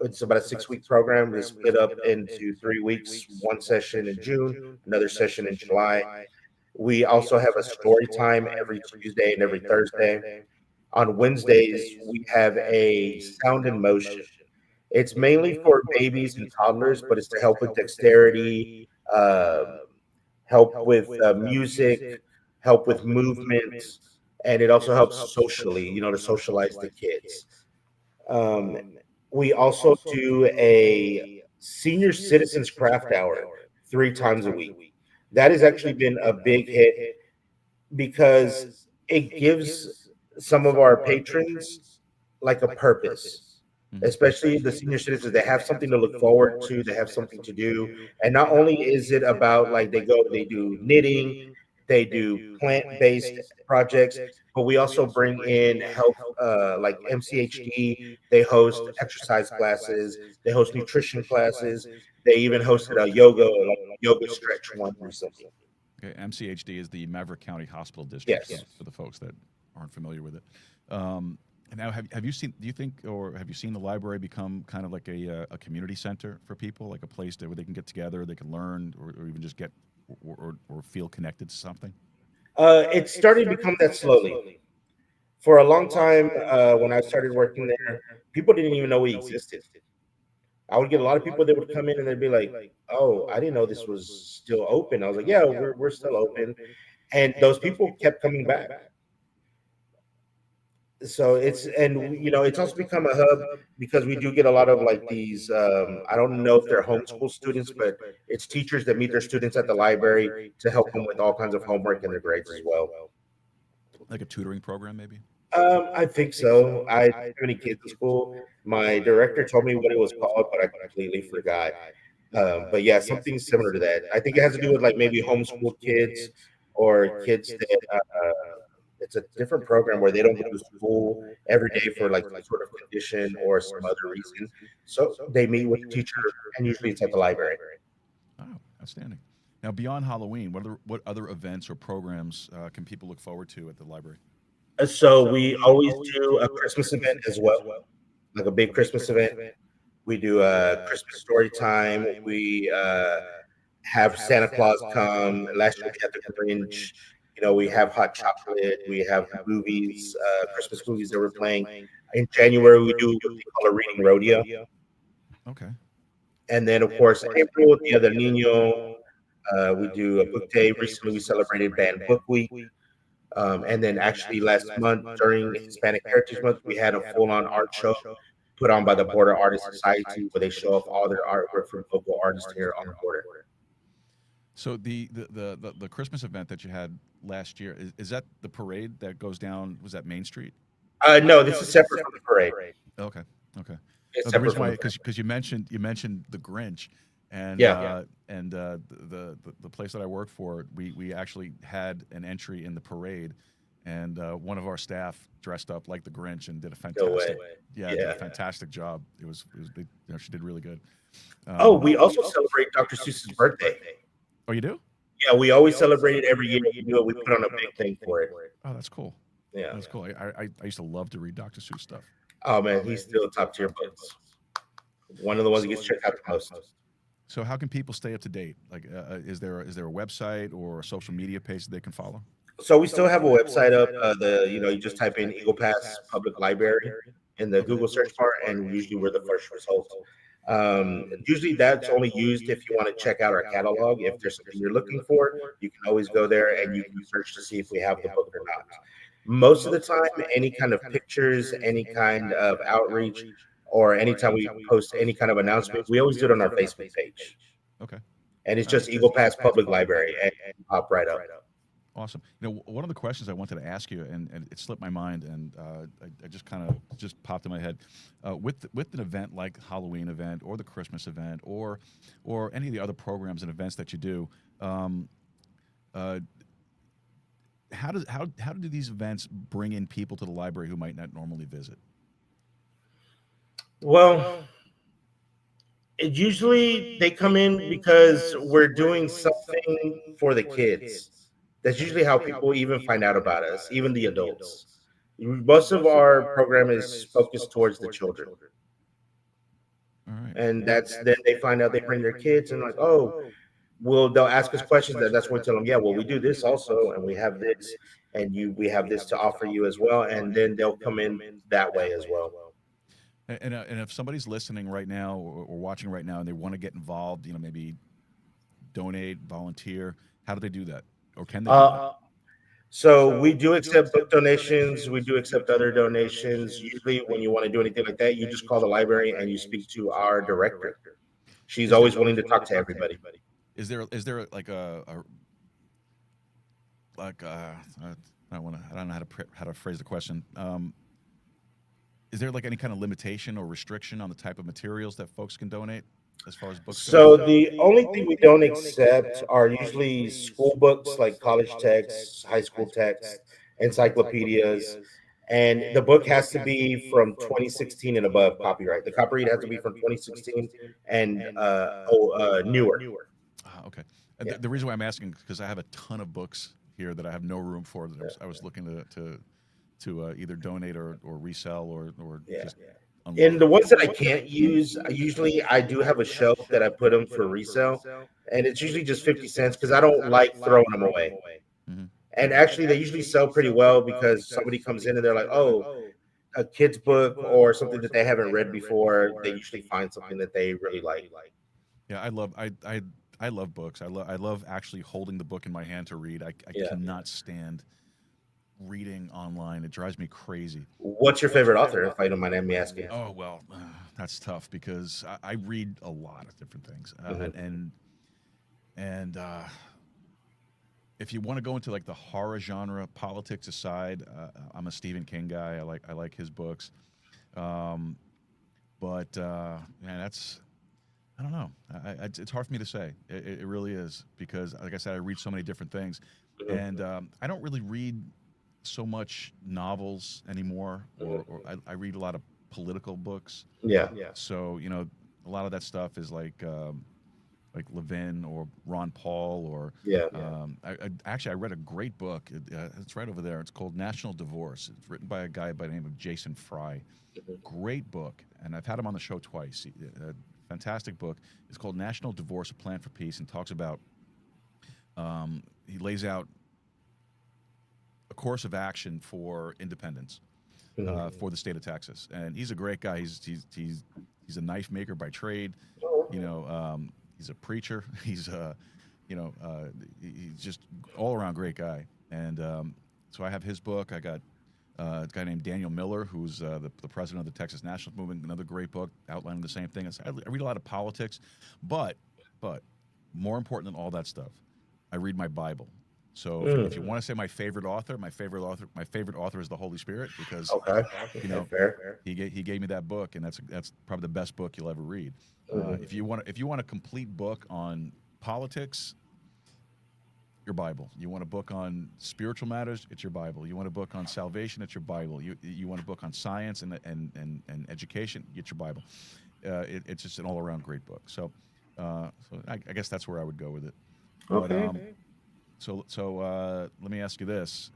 It's about a 6 week program. It's split up into 3 weeks, one session in June, another session in July. We also have a story time every Tuesday and every Thursday. On Wednesdays, we have a sound and motion. It's mainly for babies and toddlers, but it's to help with dexterity, help with music, help with movement, and it also helps socially, to socialize the kids. Um, we also do a senior citizens craft hour 3 times a week. That has actually been a big hit because it gives some of our patrons like a purpose, Hmm. especially the senior citizens. They have something to look forward to, they have something to do. And not only is it about like they do knitting, they do plant based projects, but we also bring in health, like MCHD. They host exercise classes, they host nutrition classes, they even hosted a yoga stretch one recently. Okay, MCHD is the Maverick County Hospital District Yes. for the folks that aren't familiar with it. And now, have you seen? Do you think, or have you seen the library become kind of like a community center for people, like a place where they can get together, they can learn, or even just get or feel connected to something? It's starting to become that slowly. For a long time, when I started working there, people didn't even know we existed. I would get a lot of people that would come in and they'd be like, "Oh, I didn't know this was still open." I was like, "Yeah, we're still open," and those people kept coming back. So it's also become a hub because we do get a lot of like these. I don't know if they're homeschool students, but it's teachers that meet their students at the library to help them with all kinds of homework and their grades as well. Like a tutoring program, maybe? I think so. I don't have any kids in school. My director told me what it was called, but I completely forgot. But yeah, something similar to that. I think it has to do with like maybe homeschool kids or kids that it's a different program where they don't go to school every day for like some sort of condition or some other reason. So they meet with the teacher, and usually it's at the library. Oh, outstanding. Now, beyond Halloween, what other events or programs can people look forward to at the library? So we always do a Christmas event as well, like a big Christmas event. We do a Christmas story time. We have Santa Claus come. Last year we had the Grinch. We have hot chocolate. We have movies, Christmas movies that we're playing. In January, we do what they call a reading rodeo. Okay. And then, of course, April, Dia del Nino. We do a book day. Recently, we celebrated Banned Book Week. And then, actually, last month during Hispanic Heritage Month, we had a full on art show put on by the Border Artist Society where they show off all their artwork from local artists here on the border. So the Christmas event that you had last year is that the parade that goes down? Was that Main Street? No, this is separate from the parade. Okay, okay. It's No, the separate reason from why the parade. because you mentioned the Grinch, and Yeah. the place that I work for, we actually had an entry in the parade, and one of our staff dressed up like the Grinch and did a No way. fantastic did a Yeah. fantastic job. She did really good. Oh, we also celebrate Dr. Seuss's birthday. Oh, you do? Yeah, we always celebrate it every year. We do it. We put on a big thing for it. Oh, that's cool. Yeah. That's cool. I used to love to read Dr. Seuss stuff. Oh man, he's still top tier books. One of the ones that gets checked out the most. So how can people stay up to date? Like, is there a website or a social media page that they can follow? So we still have a website up. You just type in Eagle Pass Public Library in the Google search bar, and usually we're the first result. Usually that's only used if you want to check out our catalog. If there's something you're looking for, you can always go there and you can search to see if we have the book or not. Most of the time, any kind of pictures, any kind of outreach, or anytime we post any kind of announcement, we always do it on our Facebook page. Okay. And it's just Eagle Pass Public Library, and you pop right up. Awesome. One of the questions I wanted to ask you, and it slipped my mind, and I just kind of just popped in my head, with an event like Halloween event or the Christmas event or any of the other programs and events that you do, uh, how do these events bring in people to the library who might not normally visit? Well, Usually they come in because we're doing something for the kids. That's usually how people even find out about us, even the adults. Most of our program is focused towards the children. All right. And Yeah. that's then they find out, they bring their kids and like, oh, well, they'll ask us questions. That's when we tell them, yeah, well, we do this also, and we have this, and we have this to offer you as well. And then they'll come in that way as well. And if somebody's listening right now or watching right now and they want to get involved, maybe donate, volunteer, how do they do that? Or can they do that? So we do accept book donations. We do accept other donations. Usually, when you want to do anything like that, you just call the library and you speak to our director. She's Is there always willing to talk to everybody. is there like a like I don't know how to phrase the question. Is there like any kind of limitation or restriction on the type of materials that folks can donate as far as books go? So the only thing we don't accept are usually school books like college texts, high school texts, encyclopedias, and the book has to be from 2016 and above copyright. The copyright has to be from 2016 and newer. Okay. Yeah. The reason why I'm asking is because I have a ton of books here that I have no room for. That I was looking to either donate or resell or Yeah. just And unload. the ones that I can't use, usually I do have a shelf that I put them for resale, and it's usually just 50 cents because I don't like throwing them away. Hmm. And actually, they usually sell pretty well because somebody comes in and they're like, "Oh, a kid's book or something that they haven't read before." They usually find something that they really like. Yeah, I love books. I love actually holding the book in my hand to read. I Yeah. cannot stand reading online. It drives me crazy. What's your favorite author, if I don't mind me asking? Oh well, that's tough because I read a lot of different things, Mhm. and if you want to go into like the horror genre, politics aside, I'm a Stephen King guy. I like his books, um, but man, that's I don't know. It's hard for me to say. It really is because, like I said, I read so many different things, Mhm. and I don't really read so much novels anymore, Mhm. or I read a lot of political books. Yeah. So a lot of that stuff is like Levin or Ron Paul or Yeah. actually I read a great book. It's right over there. It's called National Divorce. It's written by a guy by the name of Jason Fry. Mhm. Great book, and I've had him on the show twice. Fantastic book. It's called National Divorce: A Plan for Peace, and talks about he lays out a course of action for independence Mhm. for the state of Texas. And he's a great guy. He's a knife maker by trade. He's a preacher. He's just all around great guy. And so I have his book. I got a guy named Daniel Miller, who's the president of the Texas Nationalist Movement. Another great book outlining the same thing. I read a lot of politics, but more important than all that stuff, I read my Bible. So if you Mm. want to say my favorite author is the Holy Spirit because Okay. you Okay. know Fair. he gave me that book, and that's probably the best book you'll ever read. Mhm. If you want a complete book on politics, your Bible. You want a book on spiritual matters, it's your Bible. You want a book on salvation, it's your Bible. You want a book on science and education, get your Bible. It's just an all around great book. So I guess that's where I would go with it. But Okay. let me ask you this: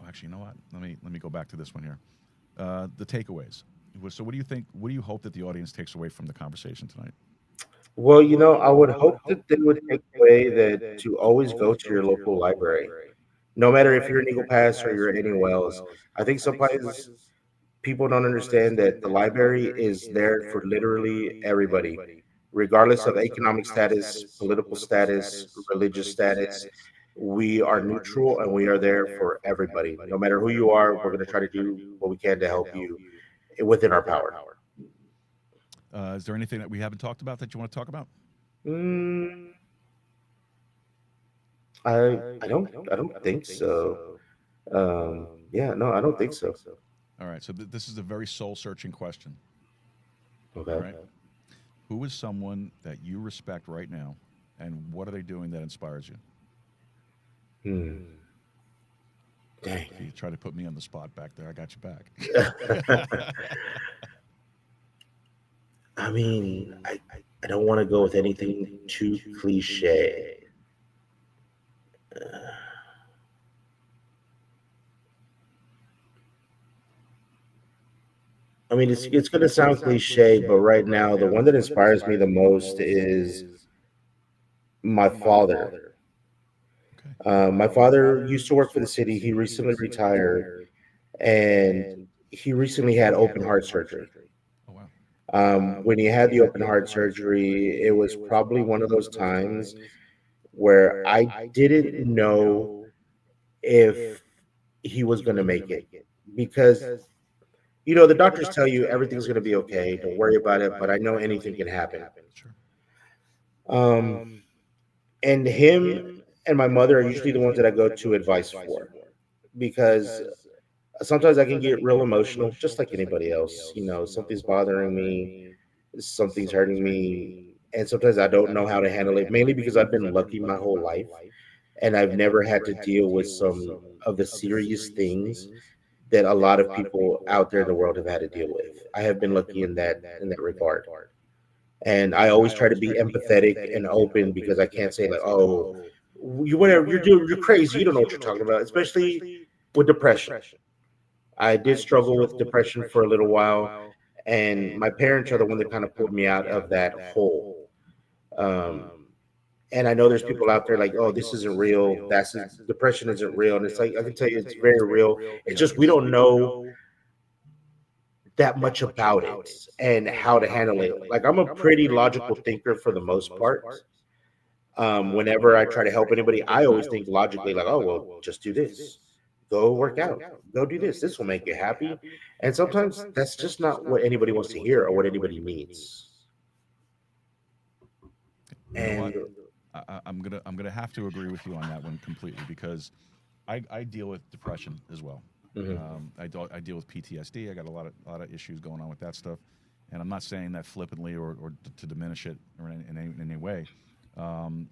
actually, you know what? Let me go back to this one here. The takeaways. So, what do you think? What do you hope that the audience takes away from the conversation tonight? Well, I would hope that they would take away that to always go to your local library, no matter if you're in Eagle Pass or you're anywhere else. I think sometimes people don't understand that the library is there for literally everybody, regardless of economic status, political status, religious status. We are neutral and we are there for everybody. No matter who you are, we're going to try to do what we can to help you within our power. Is there anything that we haven't talked about that you want to talk about? Mm, I don't think so. Yeah, no, I don't think so. All right. So this is a very soul searching question. All Okay. right. Who is someone that you respect right now, and what are they doing that inspires you? Hmm. Dang. See, you try to put me on the spot back there. I got you back. I mean, I don't want to go with anything too cliche. Uh, I mean, it's going to sound cliche, but right now, the one that inspires me the most is my father. Okay. My father used to work for the city. He recently retired, and he recently had open heart surgery. Oh wow. When he had the open heart surgery, it was probably one of those times where I didn't know if he was going to make it because the doctors tell you everything's going to be okay, don't worry about it, but I know anything can happen. Sure. Um, and him and my mother are usually the ones that I go to advice for because sometimes I can get real emotional, just like anybody else. Something's bothering me, something's hurting me, and sometimes I don't know how to handle it, mainly because I've been lucky my whole life and I've never had to deal with some of the serious things that a lot of people out there in the world have had to deal with. I have been lucky in that regard. And I always try to be empathetic and open because I can't say like, "Oh, you whatever you're doing, you're crazy. You don't know what you're talking about." Especially with depression. I did struggle with depression for a little while, and my parents are the one that kind of pulled me out of that hole. Um, and I know there's people out there like, "Oh, this isn't real. Depression isn't real," and it's like I can tell you, it's very real. It's just we don't know that much about it and how to handle it. Like I'm a pretty logical thinker for the most part. Whenever I try to help anybody, I always think logically, like, oh, well, just do this, go work out, go do this. This will make you happy. And sometimes that's just not what anybody wants to hear or what anybody needs. You know what? And I'm gonna have to agree with you on that one completely because I deal with depression as well. mhm. I deal with PTSD. I got a lot of issues going on with that stuff, and I'm not saying that flippantly or to diminish it or in any way. Um,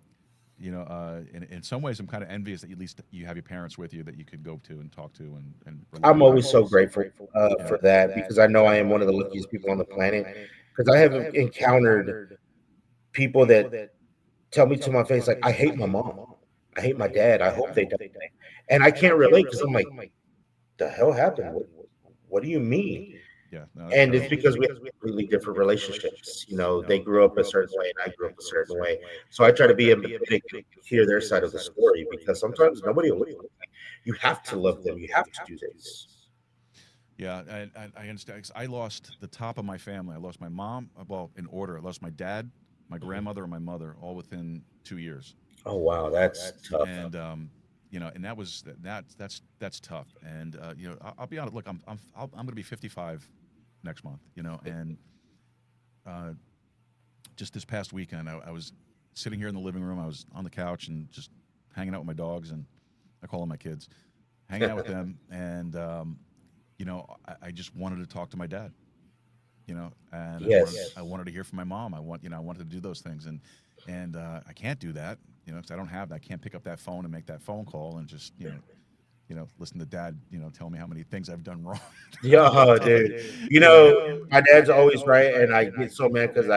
in some ways, I'm kind of envious that at least you have your parents with you that you could go to and talk to and I'm rely on. always so grateful Yeah. for that because I know I am one of the luckiest people on the planet because I have encountered people that tell me to my face, like, I hate my mom. I hate my dad. I hope they die. And I can't relate because I'm like, the hell happened? What do you mean? Yeah, no, that's And it's terrible. because we have completely different relationships. They grew up a certain way and I grew up a certain way. So I try to be empathetic and hear their side of the story because sometimes nobody will listen. You have to love them. You have to do this. Yeah, I understand. 'Cause I lost the top of my family. I lost my mom. Well, in order, I lost my dad, my Mhm. grandmother, and my mother, all within 2 years. Oh wow, that's tough. And and that's tough. And I'll be honest. Look, I'm going to be 55 next month. And uh, just this past weekend, I was sitting here in the living room. I was on the couch and just hanging out with my dogs, and I call them my kids, hanging out with them, and I just wanted to talk to my dad. And I wanted Yes. I wanted to hear from my mom. I wanted to do those things, and I can't do that, because I don't have that. I can't pick up that phone and make that phone call and just listen to dad, tell me how many things I've done wrong. Yeah, dude. You you know, know, my dad's always right, and I get so mad because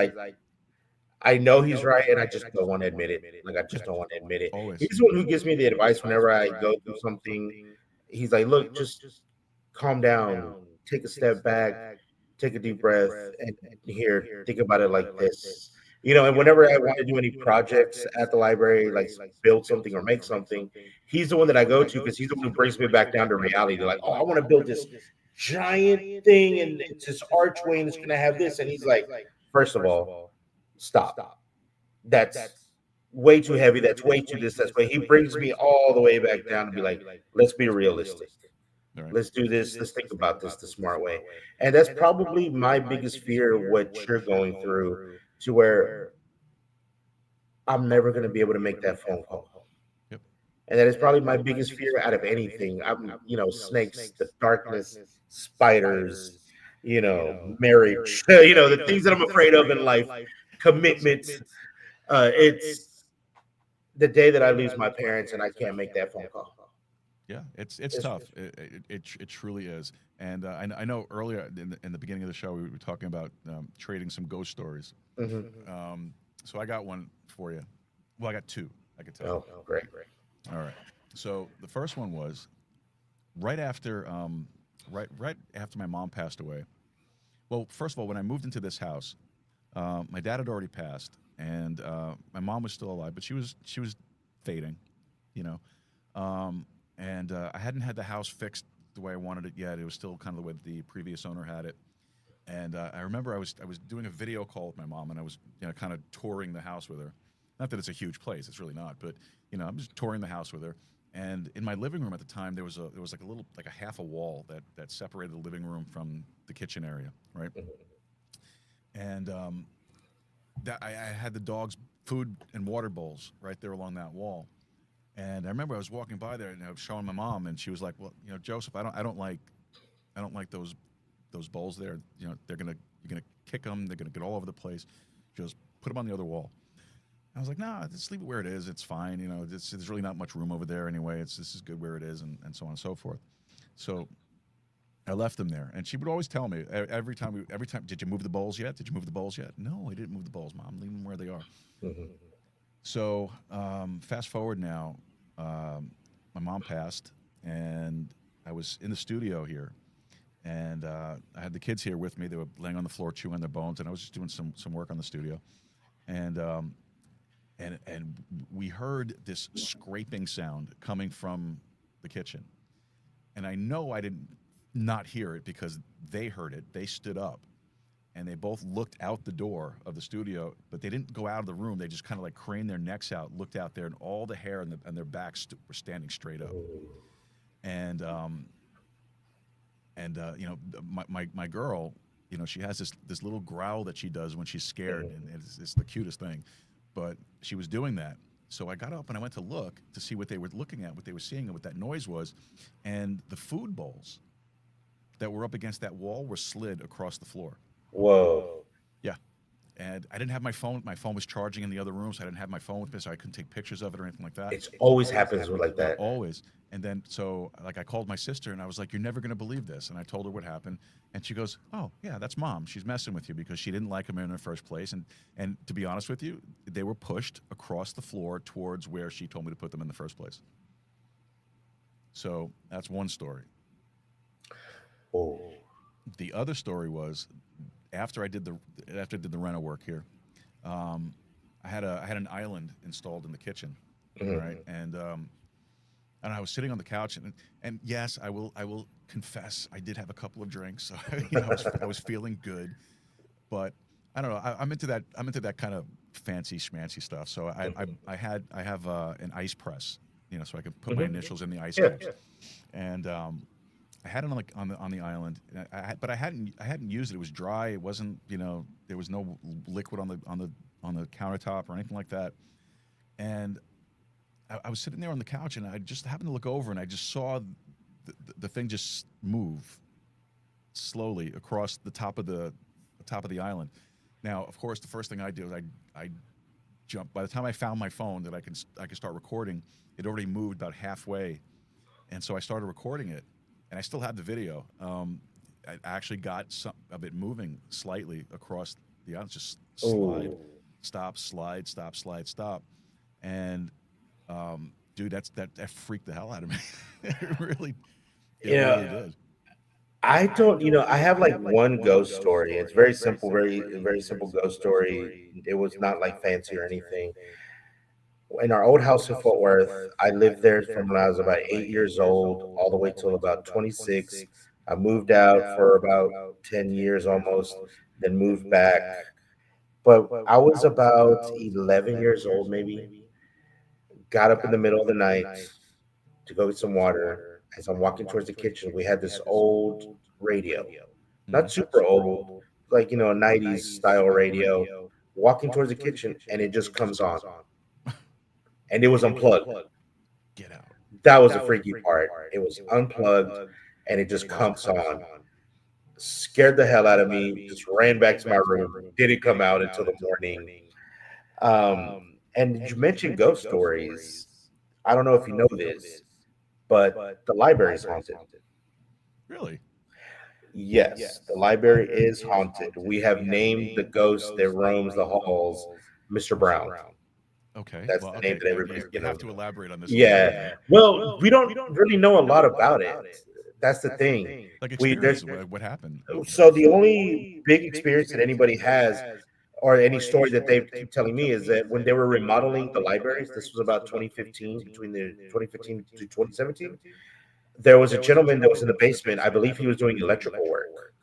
I know he's right, and I just don't want to admit it. Like I just don't want to admit it. always. He's the one who gives me the advice whenever I go through something. He's like, "Look, just calm down, take a step back, take a deep breath, and here, think about it like this." And whenever I want to do any projects at the library, like build something or make something, he's the one that I go to because he's the one who brings me back down to reality. They're like, "Oh, I want to build this giant thing, and it's this archway, and it's gonna have this," and he's like, first of all, stop. That's way too heavy. That's way too this. That's way. He brings me all the way back down to be like, let's be realistic. All right. Let's do this. Let's think about this the smart way. And that's probably my biggest fear, what you're going through, to where I'm never going to be able to make that phone call. Yep. And that is probably my biggest fear out of anything. Snakes, the darkness, spiders, marriage, the things that I'm afraid of in life, commitments. It's the day that I lose my parents and I can't make that phone call. Yeah, it's It's tough. It truly is. And I know earlier in the beginning of the show we were talking about trading some ghost stories. mhm. So I got one for you. Well, I got two. I could tell you. Oh, great. All right. So the first one was right after right after my mom passed away. Well, first of all, when I moved into this house, my dad had already passed, and my mom was still alive, but she was fading, you know. And I hadn't had the house fixed the way I wanted it yet. It was still kind of the way that the previous owner had it. And I remember I was doing a video call with my mom, and I was kind of touring the house with her. Not that it's a huge place; it's really not. But I'm just touring the house with her. And in my living room at the time, there was like a little like a half a wall that separated the living room from the kitchen area, right? And that I had the dog's food and water bowls right there along that wall. And I remember I was walking by there and I was showing my mom, and she was like, "Well, Joseph, I don't like those bowls there. You're gonna kick them. They're gonna get all over the place. Just put them on the other wall." I was like, "Nah, just leave it where it is. It's fine. There's really not much room over there anyway. This is good where it is, and so on and so forth." So I left them there, and she would always tell me every time, "Did you move the bowls yet? Did you move the bowls yet?" "No, I didn't move the bowls, Mom. Leave them where they are." Mhm. So fast forward now, my mom passed, and I was in the studio here, and I had the kids here with me. They were laying on the floor chewing their bones, and I was just doing some work on the studio, and and we heard this scraping sound coming from the kitchen, and I know I didn't not hear it because they heard it. They stood up and they both looked out the door of the studio, but they didn't go out of the room. They just kind of like craned their necks out, looked out there, and all the hair and their backs were standing straight up. And my girl, she has this little growl that she does when she's scared, Mhm. and it's the cutest thing. But she was doing that. So I got up and I went to look to see what they were looking at, what they were seeing, and what that noise was. And the food bowls that were up against that wall were slid across the floor. Whoa. Yeah. And I didn't have my phone. My phone was charging in the other room, so I didn't have my phone with me, so I couldn't take pictures of it or anything like that. It's always happens with like that. Always. And then, so like, I called my sister and I was like, "You're never going to believe this." And I told her what happened. And she goes, "Oh, yeah, that's Mom. She's messing with you because she didn't like them in the first place." And to be honest with you, they were pushed across the floor towards where she told me to put them in the first place. So that's one story. Oh. The other story was after I did the after I did the reno work here. Um, I had an island installed in the kitchen, right? Mhm. And I was sitting on the couch, and yes, I will confess I did have a couple of drinks, so I was feeling good, but I don't know. I'm into that kind of fancy schmancy stuff. So I have an ice press, so I can put my Mhm. initials in the ice Yeah. cubes, and I had it on the island, but I hadn't used it. It was dry. It wasn't there was no liquid on the countertop or anything like that, and I was sitting there on the couch, and I just happened to look over, and I just saw the thing just move slowly across the top of the island. Now, of course, the first thing I did was I jumped. By the time I found my phone that I could start recording, it already moved about halfway, and so I started recording it, and I still have the video. I actually got some of it moving slightly across the island, just slide, Oh. stop, slide, stop, slide, stop, and dude, that freaked the hell out of me. It really Yeah. did. I don't, I have like one ghost story. It's very simple, very simple ghost story. It was not like fancy or anything. In our old house in Fort Worth, I lived there from when I was about 8 years old all the way till about 26. I moved out for about 10 years almost, then moved back. But I was about 11 years old, maybe. Got up in the middle of the night to go get some water. As I'm walking towards the kitchen, we had this old radio, not Mhm. super old, like, a 90s style radio. Walking towards the kitchen, and it just comes on, and it was unplugged. Get out. That was the freaky part. It was unplugged, and it just comes on. Scared the hell out of me. Just ran back to my room. Didn't come out until the morning. Um, and you mentioned ghost stories. I don't know if you know this. but the library is haunted. Really? Yes, the library is haunted. We have named the ghost that roams the halls Mr. Brown. Okay. That's Well, the name okay. that Now everybody's you given. have to elaborate on this a little bit Yeah. more. Well, we don't really know a lot about it. That's the thing. Like We experience. there's What happened? so the only big experience that anybody has, or any story that they keep telling me, is that when they were remodeling the libraries, this was about 2015, between the 2015 to 2017, there was a gentleman that was in the basement. I believe he was doing electrical work,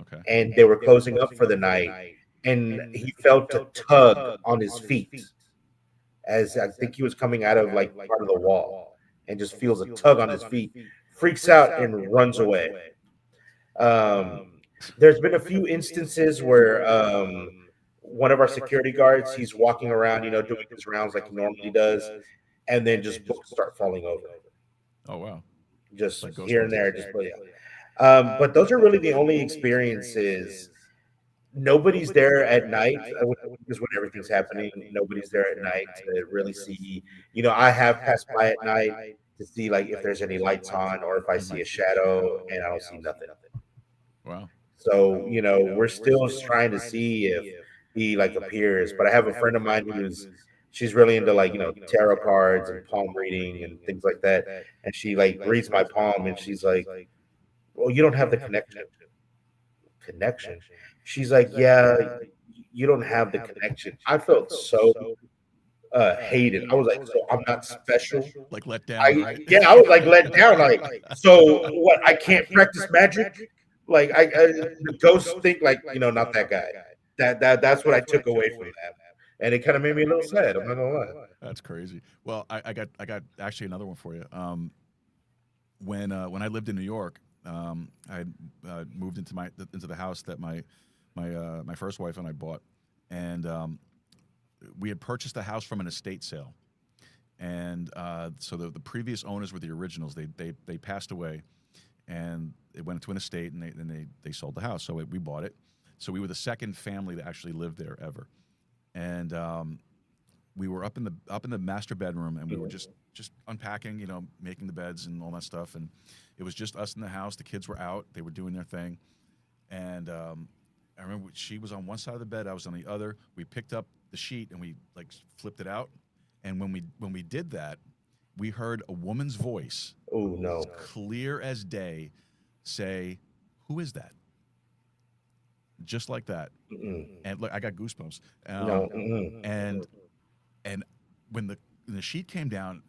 Okay. and they were closing up for the night, and he felt a tug on his feet as I think he was coming out of like part of the wall, and just feels a tug on his feet, freaks out and runs away. Um, there's been a few instances where one of our security guards, he's walking around, doing his rounds like he normally does, and then just books start falling over, Oh wow. just Like here and there, Ghostbusters. just yeah. But those are really the only experiences. Nobody's there at night, because when everything's happening, nobody's there at night to really see. I have passed by at night to see like if there's any lights on, or if I see a shadow, and I don't see nothing. Wow. So, we're still trying to see if he like appears. But I have a friend of mine she's really into like, tarot cards and palm reading and things like that. And she like reads my palm and she's like, "Well, you don't have the connection." She's like, "Yeah, you don't have the connection." I felt so hated. I was like, "So I'm not special?" Like let down, right? Yeah, I was like let down. Like, so what? I can't practice magic. Like, the ghosts think like, not that guy. That's what I took away from that, and it kind of made me a little sad. I'm not gonna lie. That's crazy. Well, I got actually another one for you. When I lived in New York, I had moved into the house that my first wife and I bought, and we had purchased the house from an estate sale, and so the previous owners were the originals. They passed away, and it went into an estate, and they sold the house. So we bought it. So we were the second family that actually lived there ever, and we were up in the master bedroom, and we were just unpacking, making the beds and all that stuff, and it was just us in the house. The kids were out; they were doing their thing, and I remember she was on one side of the bed, I was on the other. We picked up the sheet and we like flipped it out, and when we did that, we heard a woman's voice, Oh no. clear as day, say, "Who is that?" Just like that. Mm-mm. And look, I got goosebumps. No. Mm-mm. And and when the sheet came down,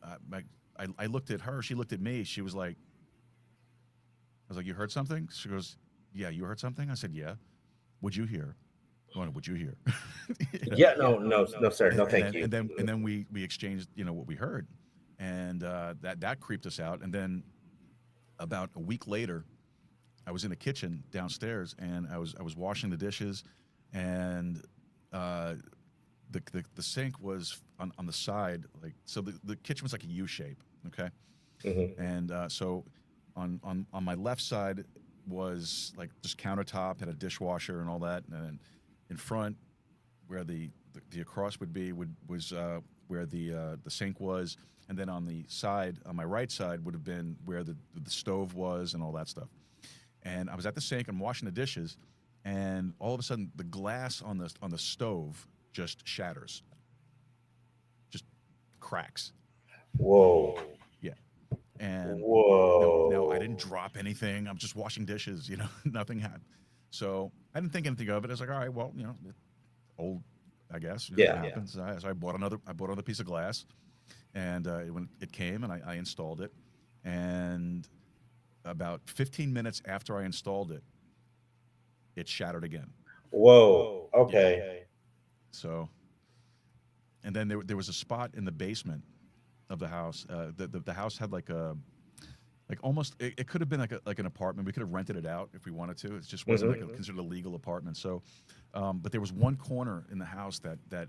I looked at her. She looked at me. She was like, I was like, "You heard something?" She goes, "Yeah, you heard something?" I said, "Yeah." "Would you hear?" "Would you hear?" You know? Yeah. No. No. No, sir. No, and, and thank then you. and then and then we exchanged, what we heard, and that creeped us out. And then about a week later, I was in the kitchen downstairs, and I was washing the dishes, and uh, the sink was on the side, like, so the kitchen was like a U shape, okay, Hmm. and so on my left side was like just countertop, had a dishwasher and all that, and then in front, where the across would be, was where the sink was, and then on the side, on my right side, would have been where the stove was and all that stuff. And I was at the sink, I'm washing the dishes, and all of a sudden the glass on the stove just shatters, just cracks. Whoa. Yeah. And no, I didn't Whoa. drop anything. I'm just washing dishes, nothing happened. So I didn't think anything of it. I was like, all right, well, old, I guess, it Yeah. happens. So I bought another piece of glass, and when it came, and I installed it, and about 15 minutes after I installed it, it shattered again. Whoa. Yeah. Okay. So, and then there was a spot in the basement of the house. The house had like almost, it could have been like an apartment. We could have rented it out if we wanted to. It just wasn't like considered a legal apartment. So, but there was one corner in the house that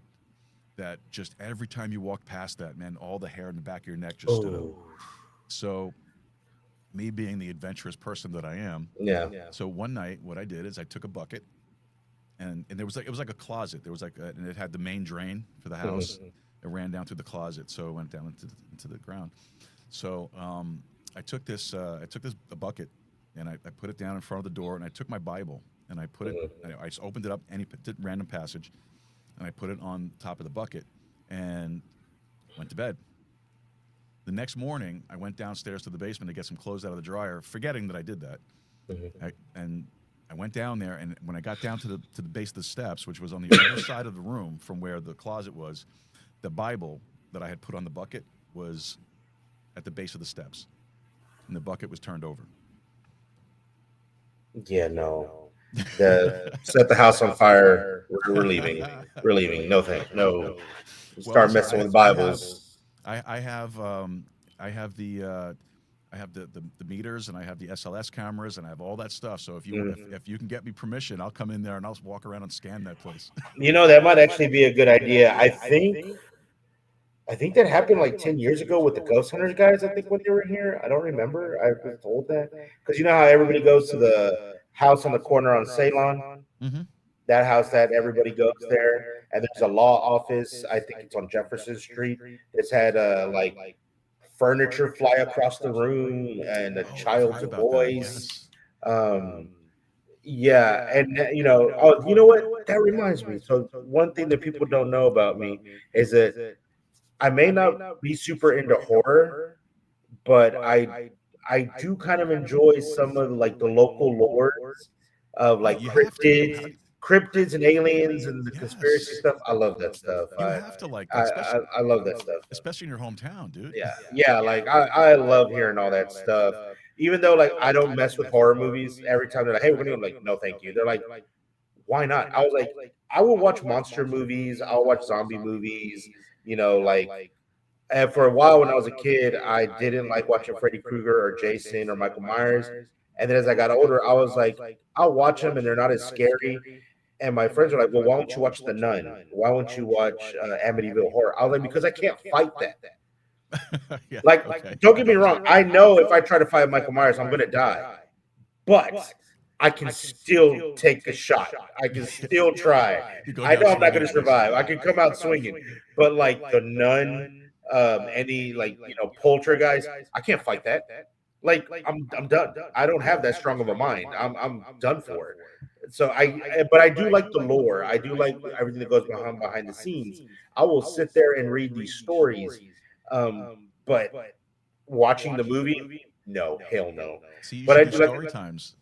just every time you walked past that, man, all the hair in the back of your neck just stood up. Oh. So, me being the adventurous person that I am, Yeah. so one night what I did is I took a bucket, and there was like, it was like a closet. There was like and it had the main drain for the house. It ran down through the closet, so it went down into the ground. So I took this a bucket, and I put it down in front of the door, and I took my Bible, and I put it, I just opened it up, any random passage, and I put it on top of the bucket, and went to bed. The next morning, I went downstairs to the basement to get some clothes out of the dryer, forgetting that I did that. And I went down there, and when I got down to the base of the steps, which was on the other side of the room from where the closet was, the Bible that I had put on the bucket was at the base of the steps, and the bucket was turned over. Yeah, no. The set the house on fire. We're leaving. We're leaving. No thank. No. Well, Start listen, messing with Bibles. I have, I have I have the meters, and I have the SLS cameras, and I have all that stuff. So if you can get me permission, I'll come in there and I'll walk around and scan that place. That might actually be a good idea. I think that happened like 10 years ago with the Ghost Hunters guys. I think when they were here, I don't remember. I was told that because you know how everybody goes to the house on the corner on Ceylon, Mm-hmm. that house that everybody goes there, and there's a law office. I think it's on Jefferson Street. It's had like furniture fly across the room and a Oh, I forgot child's about that. voice. Yes. Um, yeah, and oh, you know what? That reminds me. So one thing that people don't know about me is that I may not be super into horror, but I do kind of enjoy some of like the local lores of Oh, like you have to. How do cryptids and aliens and the conspiracy Yes. stuff. I love that stuff. You have to like that, I especially I, I love that stuff. especially in your hometown, dude. Yeah, like I love hearing all that stuff. Even though like I don't mess with horror movies, every time they're like, "Hey, we're gonna go," I'm like, no, thank you. They're like, why not? I was like, I will watch monster movies. I'll watch zombie movies. Like, and for a while when I was a kid, I didn't like watching Freddy Krueger or Jason or Michael Myers. And then as I got older, I was like, I'll watch them and they're not as scary. And my friends were like, well, why won't you watch The Nun? Why won't you watch Amityville Horror? I was like, because I can't fight that. Yeah. Like, Okay. don't I get me got you. wrong. I know if I try to fight Michael Myers, I'm going to die. But I can still take a shot. I can still try. You go I down know I'm not going swinging to at least. survive. I can come out swinging. But like the nun, any like poltergeist, I can't fight that. Like I'm done. I don't have that strong of a mind. I'm done for it. So but I do like the lore. I do like everything that goes behind the scenes. I will sit there and read these stories. But watching the movie, no, hell no. See, you But should I do do like. story times.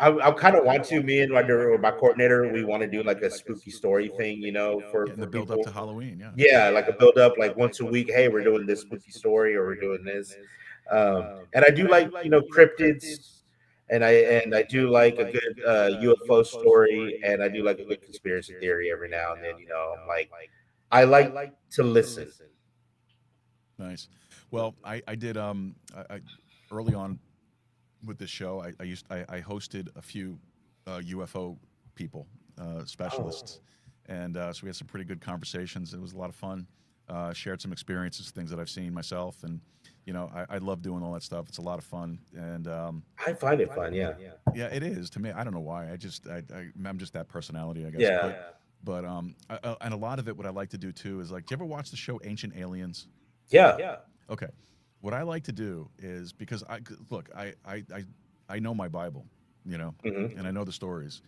I kind of want to. Me and my coordinator, we want to do like a spooky story thing, Yeah, in for the build up people. to Halloween. Yeah. Yeah, like a build up, like once a week. Hey, we're doing this spooky story, or we're doing this. And I do like cryptids, and I do like a good UFO story, and I do like a good conspiracy theory every now and then. I'm like, I like to listen. Nice. Well, I did I early on with this show. I hosted a few UFO people, Oh, specialists, and so we had some pretty good conversations. It was a lot of fun. Shared some experiences, things that I've seen myself, and I love doing all that stuff. It's a lot of fun, and I find it fun. Yeah, yeah, it is to me. I don't know why. I'm just that personality, I guess. yeah, But and a lot of it, what I like to do too is like, do you ever watch the show Ancient Aliens? yeah. Okay. What I like to do is because I know my Bible, Hmm. and I know the stories,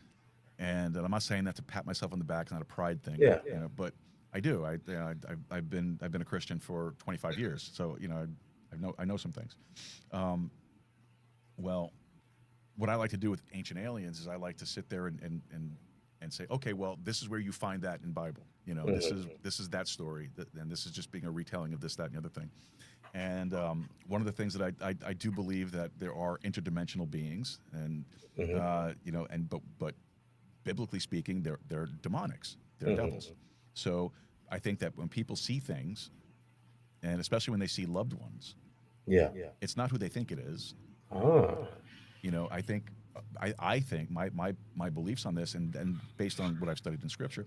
and I'm not saying that to pat myself on the back. It's not a pride thing, Yeah. but I do. I've been a Christian for 25 years, so I know some things. Um, well, what I like to do with Ancient Aliens is I like to sit there and say, okay, well, this is where you find that in Bible. This is that story, and this is just being a retelling of this, that, and the other thing. And one of the things that I do believe that there are interdimensional beings, and Hmm. but biblically speaking, they're demonics, they're Hmm. devils. So I think that when people see things, and especially when they see loved ones, Yeah. it's not who they think it is. Oh. I think I think my beliefs on this, and based on what I've studied in Scripture,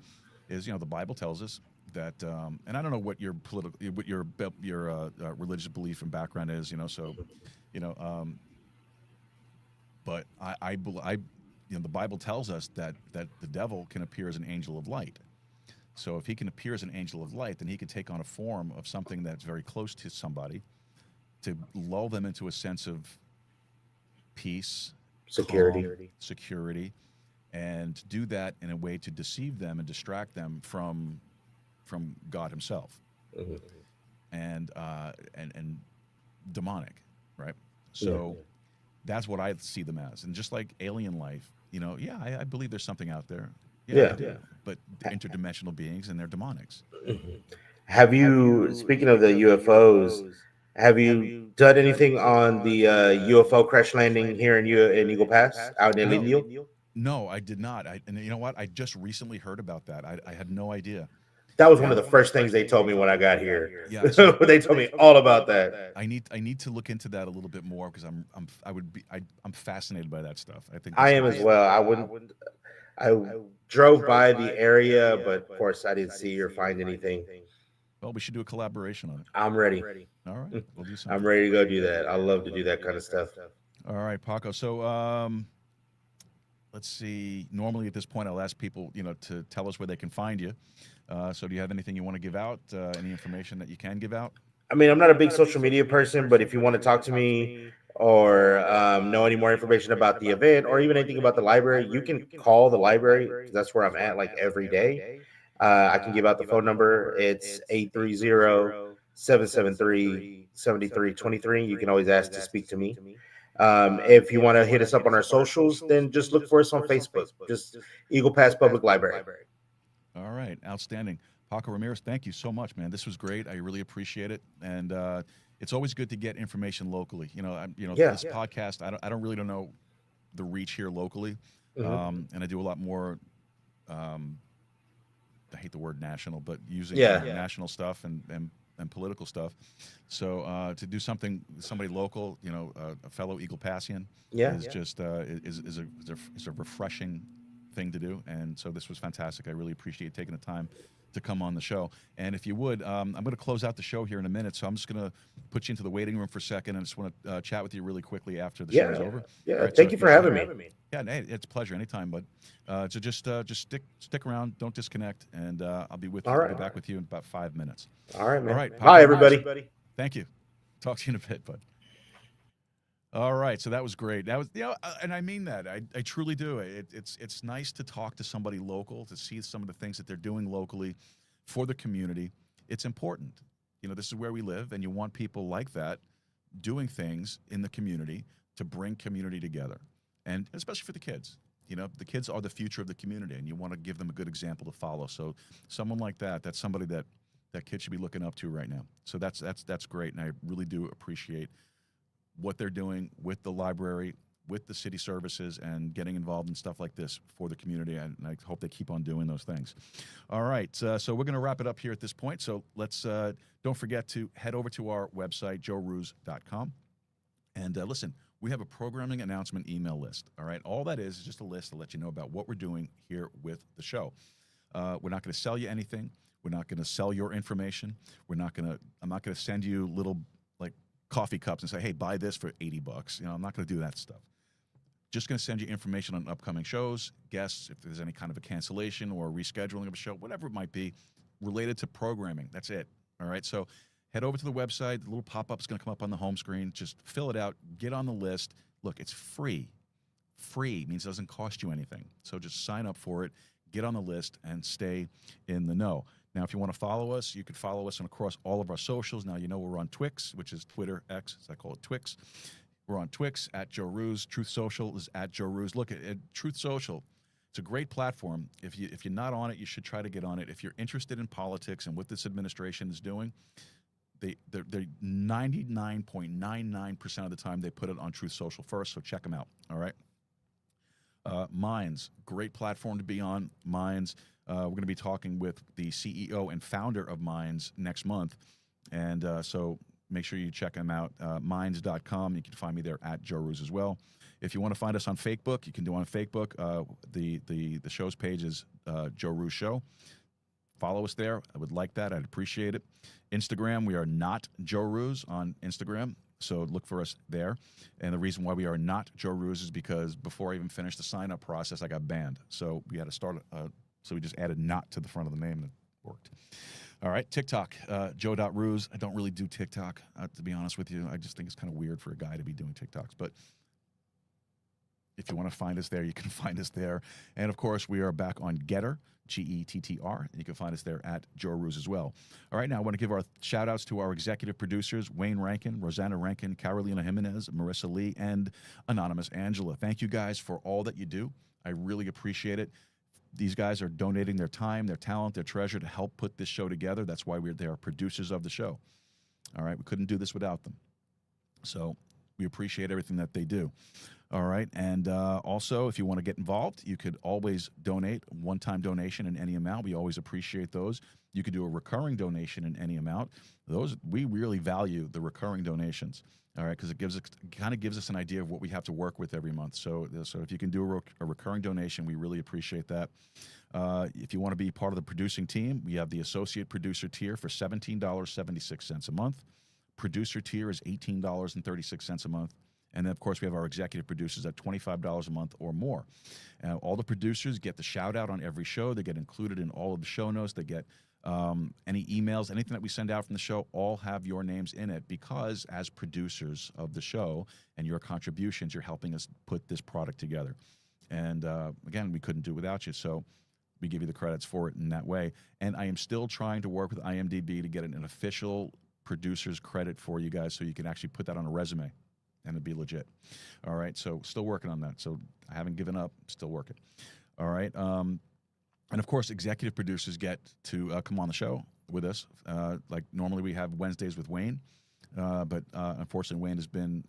is the Bible tells us that, and I don't know what your religious belief and background is, so you know, um, but the Bible tells us that the devil can appear as an angel of light. So if he can appear as an angel of light, then he can take on a form of something that's very close to somebody, to lull them into a sense of peace, Security. calm, security, and do that in a way to deceive them and distract them from God Himself Hmm. and demonic, right? Yeah. So that's what I see them as, and just like alien life, yeah, I believe there's something out there. Yeah, I Yeah. do. But the interdimensional beings and they're demonics. Mhm. Have you, speaking of the UFOs, have you done anything on the UFO crash landing here in Eagle Pass out in El No, Indio? no, I did not. And you know what? I just recently heard about that. I had no idea. That was one of And the first things they told me when I got here. yeah, so They told me all about that. I need to look into that a little bit more because I'm fascinated by that stuff. I think I that's am as amazing. well. I wouldn't. I drove by the area, but of course I didn't see or find anything. Well, we should do a collaboration on it. I'm ready. All right, we'll do I'm something. ready to go do that. I love to do that kind of stuff. All right, Paco. So let's see. Normally at this point, I'll ask people, to tell us where they can find you. So do you have anything you want to give out? Any information that you can give out? I mean, I'm not a big social media person, but if you want to talk to me or know any more information about the event or even anything about the library, you can call the library because that's where I'm at like every day. I can give out the phone number. It's 830-773-7323. You can always ask to speak to me. If you want to hit us up on our socials, then just look for us on Facebook. Just Eagle Pass Public Library. All right, outstanding. Paco Ramirez, thank you so much, man. This was great. I really appreciate it, and it's always good to get information locally. Yeah. This podcast, I don't really know the reach here locally, Mhm. and I do a lot more. I hate the word national, but using Yeah. national stuff and political stuff. So to do somebody local, a fellow Eagle Passian, Yeah. is just is a refreshing thing to do. And so this was fantastic. I really appreciate taking the time to come on the show. And if you would, I'm going to close out the show here in a minute. So I'm just going to put you into the waiting room for a second. And just want to chat with you really quickly after the show's Yeah. over. Yeah. All right. So Thank if you you for just having me. yeah, hey, it's a pleasure anytime, bud. So just stick around, don't disconnect, and I'll be All right. back with you in about 5 minutes. All right, All man. right, Bye, Paco Ramirez. everybody. Thank you. Talk to you in a bit, bud. All right, so that was great. That was, and I mean that. I truly do. It's nice to talk to somebody local, to see some of the things that they're doing locally for the community. It's important. This is where we live, and you want people like that doing things in the community to bring community together, and especially for the kids. The kids are the future of the community, and you want to give them a good example to follow. So someone like that's somebody that kids should be looking up to right now. So that's great, and I really do appreciate what they're doing with the library, with the city services, and getting involved in stuff like this for the community. And I hope they keep on doing those things. All right, so we're going to wrap it up here at this point. So let's don't forget to head over to our website, joeroos.com. And listen, we have a programming announcement email list. All right, all that is just a list to let you know about what we're doing here with the show. We're not going to sell you anything. We're not going to sell your information. I'm not going to send you little like coffee cups and say, hey, buy this for $80. I'm not going to do that stuff. Just going to send you information on upcoming shows, guests, if there's any kind of a cancellation or a rescheduling of a show, whatever it might be, related to programming. That's it. All right. So head over to the website. The little pop-up is going to come up on the home screen. Just fill it out. Get on the list. Look, it's free. Free means it doesn't cost you anything. So just sign up for it, get on the list, and stay in the know. Now, if you want to follow us, you can follow us across all of our socials. Now, we're on Twix, which is Twitter, X, as I call it, Twix. We're on Twix, at Joe Roos. Truth Social is at Joe Roos. Look, at Truth Social, it's a great platform. If you're not on it, you should try to get on it. If you're interested in politics and what this administration is doing, they're 99.99% of the time they put it on Truth Social first, so check them out, all right? Minds, great platform to be on, Minds. We're going to be talking with the CEO and founder of Minds next month, and so make sure you check them out, minds.com. You can find me there at Joe Roos as well. If you want to find us on Facebook, you can do it on Facebook. The show's page is Joe Roos Show. Follow us there. I would like that. I'd appreciate it. Instagram, we are not Joe Roos on Instagram, so look for us there. And the reason why we are not Joe Roos is because before I even finished the sign-up process, I got banned. So we had to start, so we just added not to the front of the name. Worked. All right, TikTok, Joe.Ruse. I don't really do TikTok, to be honest with you. I just think it's kind of weird for a guy to be doing TikToks. But if you want to find us there, you can find us there. And, of course, we are back on Getter, Gettr, and you can find us there at Joe Ruse as well. All right, now I want to give our shout-outs to our executive producers, Wayne Rankin, Rosanna Rankin, Carolina Jimenez, Marissa Lee, and Anonymous Angela. Thank you guys for all that you do. I really appreciate it. These guys are donating their time, their talent, their treasure to help put this show together. That's why they are producers of the show. All right, we couldn't do this without them. So we appreciate everything that they do. All right, and also, if you want to get involved, you could always donate, one-time donation in any amount. We always appreciate those. You could do a recurring donation in any amount. Those, we really value the recurring donations, all right, because it kind of gives us an idea of what we have to work with every month. So if you can do a recurring donation, we really appreciate that. If you want to be part of the producing team, we have the associate producer tier for $17.76 a month. Producer tier is $18.36 a month. And then, of course, we have our executive producers at $25 a month or more. All the producers get the shout-out on every show. They get included in all of the show notes. They get any emails, anything that we send out from the show, all have your names in it because as producers of the show and your contributions, you're helping us put this product together. And, again, we couldn't do it without you, so we give you the credits for it in that way. And I am still trying to work with IMDb to get an official producer's credit for you guys so you can actually put that on a resume. And it'd be legit. All right, so still working on that. So I haven't given up, still working. All right, and of course, executive producers get to come on the show with us. Like normally we have Wednesdays with Wayne, but unfortunately Wayne has been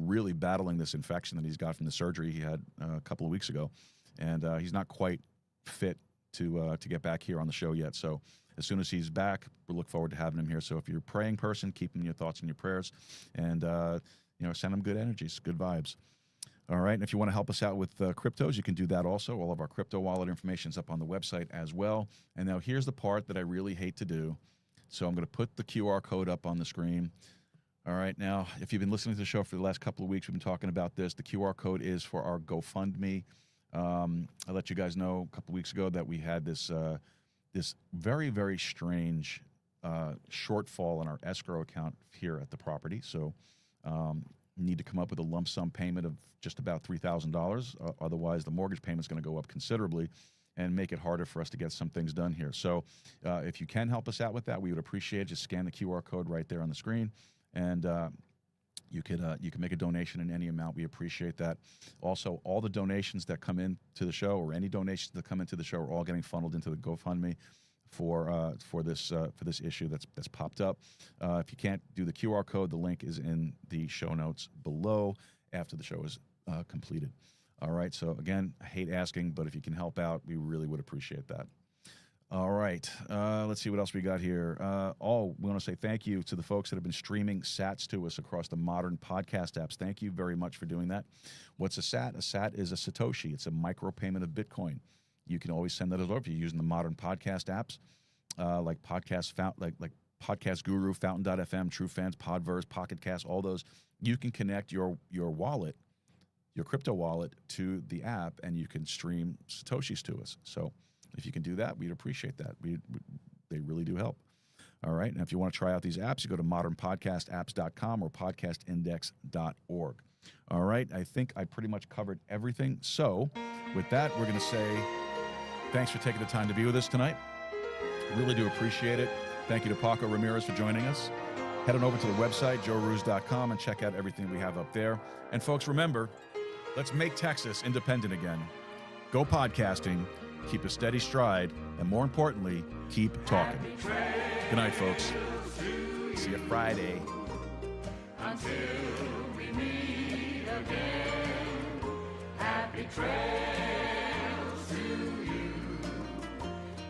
really battling this infection that he's got from the surgery he had a couple of weeks ago, and he's not quite fit to get back here on the show yet. So as soon as he's back, we look forward to having him here. So if you're a praying person, keep him in your thoughts and your prayers, and send him good energies, good vibes. All right, and if you want to help us out with cryptos, you can do that also. All of our crypto wallet information is up on the website as well. And now here's the part that I really hate to do. So I'm going to put the QR code up on the screen. All right, now, if you've been listening to the show for the last couple of weeks, we've been talking about this. The QR code is for our GoFundMe. I let you guys know a couple of weeks ago that we had this very, very strange shortfall in our escrow account here at the property. So need to come up with a lump sum payment of just about $3,000. Otherwise, the mortgage payment's going to go up considerably and make it harder for us to get some things done here. So if you can help us out with that, we would appreciate it. Just scan the QR code right there on the screen, and you can make a donation in any amount. We appreciate that. Also, all the donations that come in to the show, or any donations that come into the show, are all getting funneled into the GoFundMe for this issue that's popped up. If you can't do the QR code, the link is in the show notes below after the show is completed. All right. So again, I hate asking, but if you can help out, we really would appreciate that. All right. Let's see what else we got here. We want to say thank you to the folks that have been streaming sats to us across the modern podcast apps. Thank you very much for doing that. What's a sat? A sat is a Satoshi. It's a micropayment of Bitcoin. You can always send that over if you're using the modern podcast apps, like Podcast Guru, Fountain.fm, TrueFans, Podverse, Pocket Cast, all those. You can connect your wallet, your crypto wallet, to the app, and you can stream Satoshis to us. So if you can do that, we'd appreciate that. They really do help. All right. And if you want to try out these apps, you go to modernpodcastapps.com or podcastindex.org. All right. I think I pretty much covered everything. So with that, we're going to say thanks for taking the time to be with us tonight. Really do appreciate it. Thank you to Paco Ramirez for joining us. Head on over to the website, joeruse.com, and check out everything we have up there. And folks, remember, let's make Texas independent again. Go podcasting, keep a steady stride, and more importantly, keep talking. Good night, folks. See you Friday. Until we meet again, happy trails to you.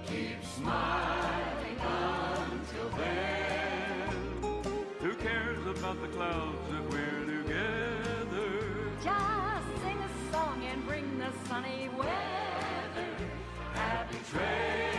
Keep smiling until then. Who cares about the clouds if we're together? Just sing a song and bring the sunny weather. Happy trails.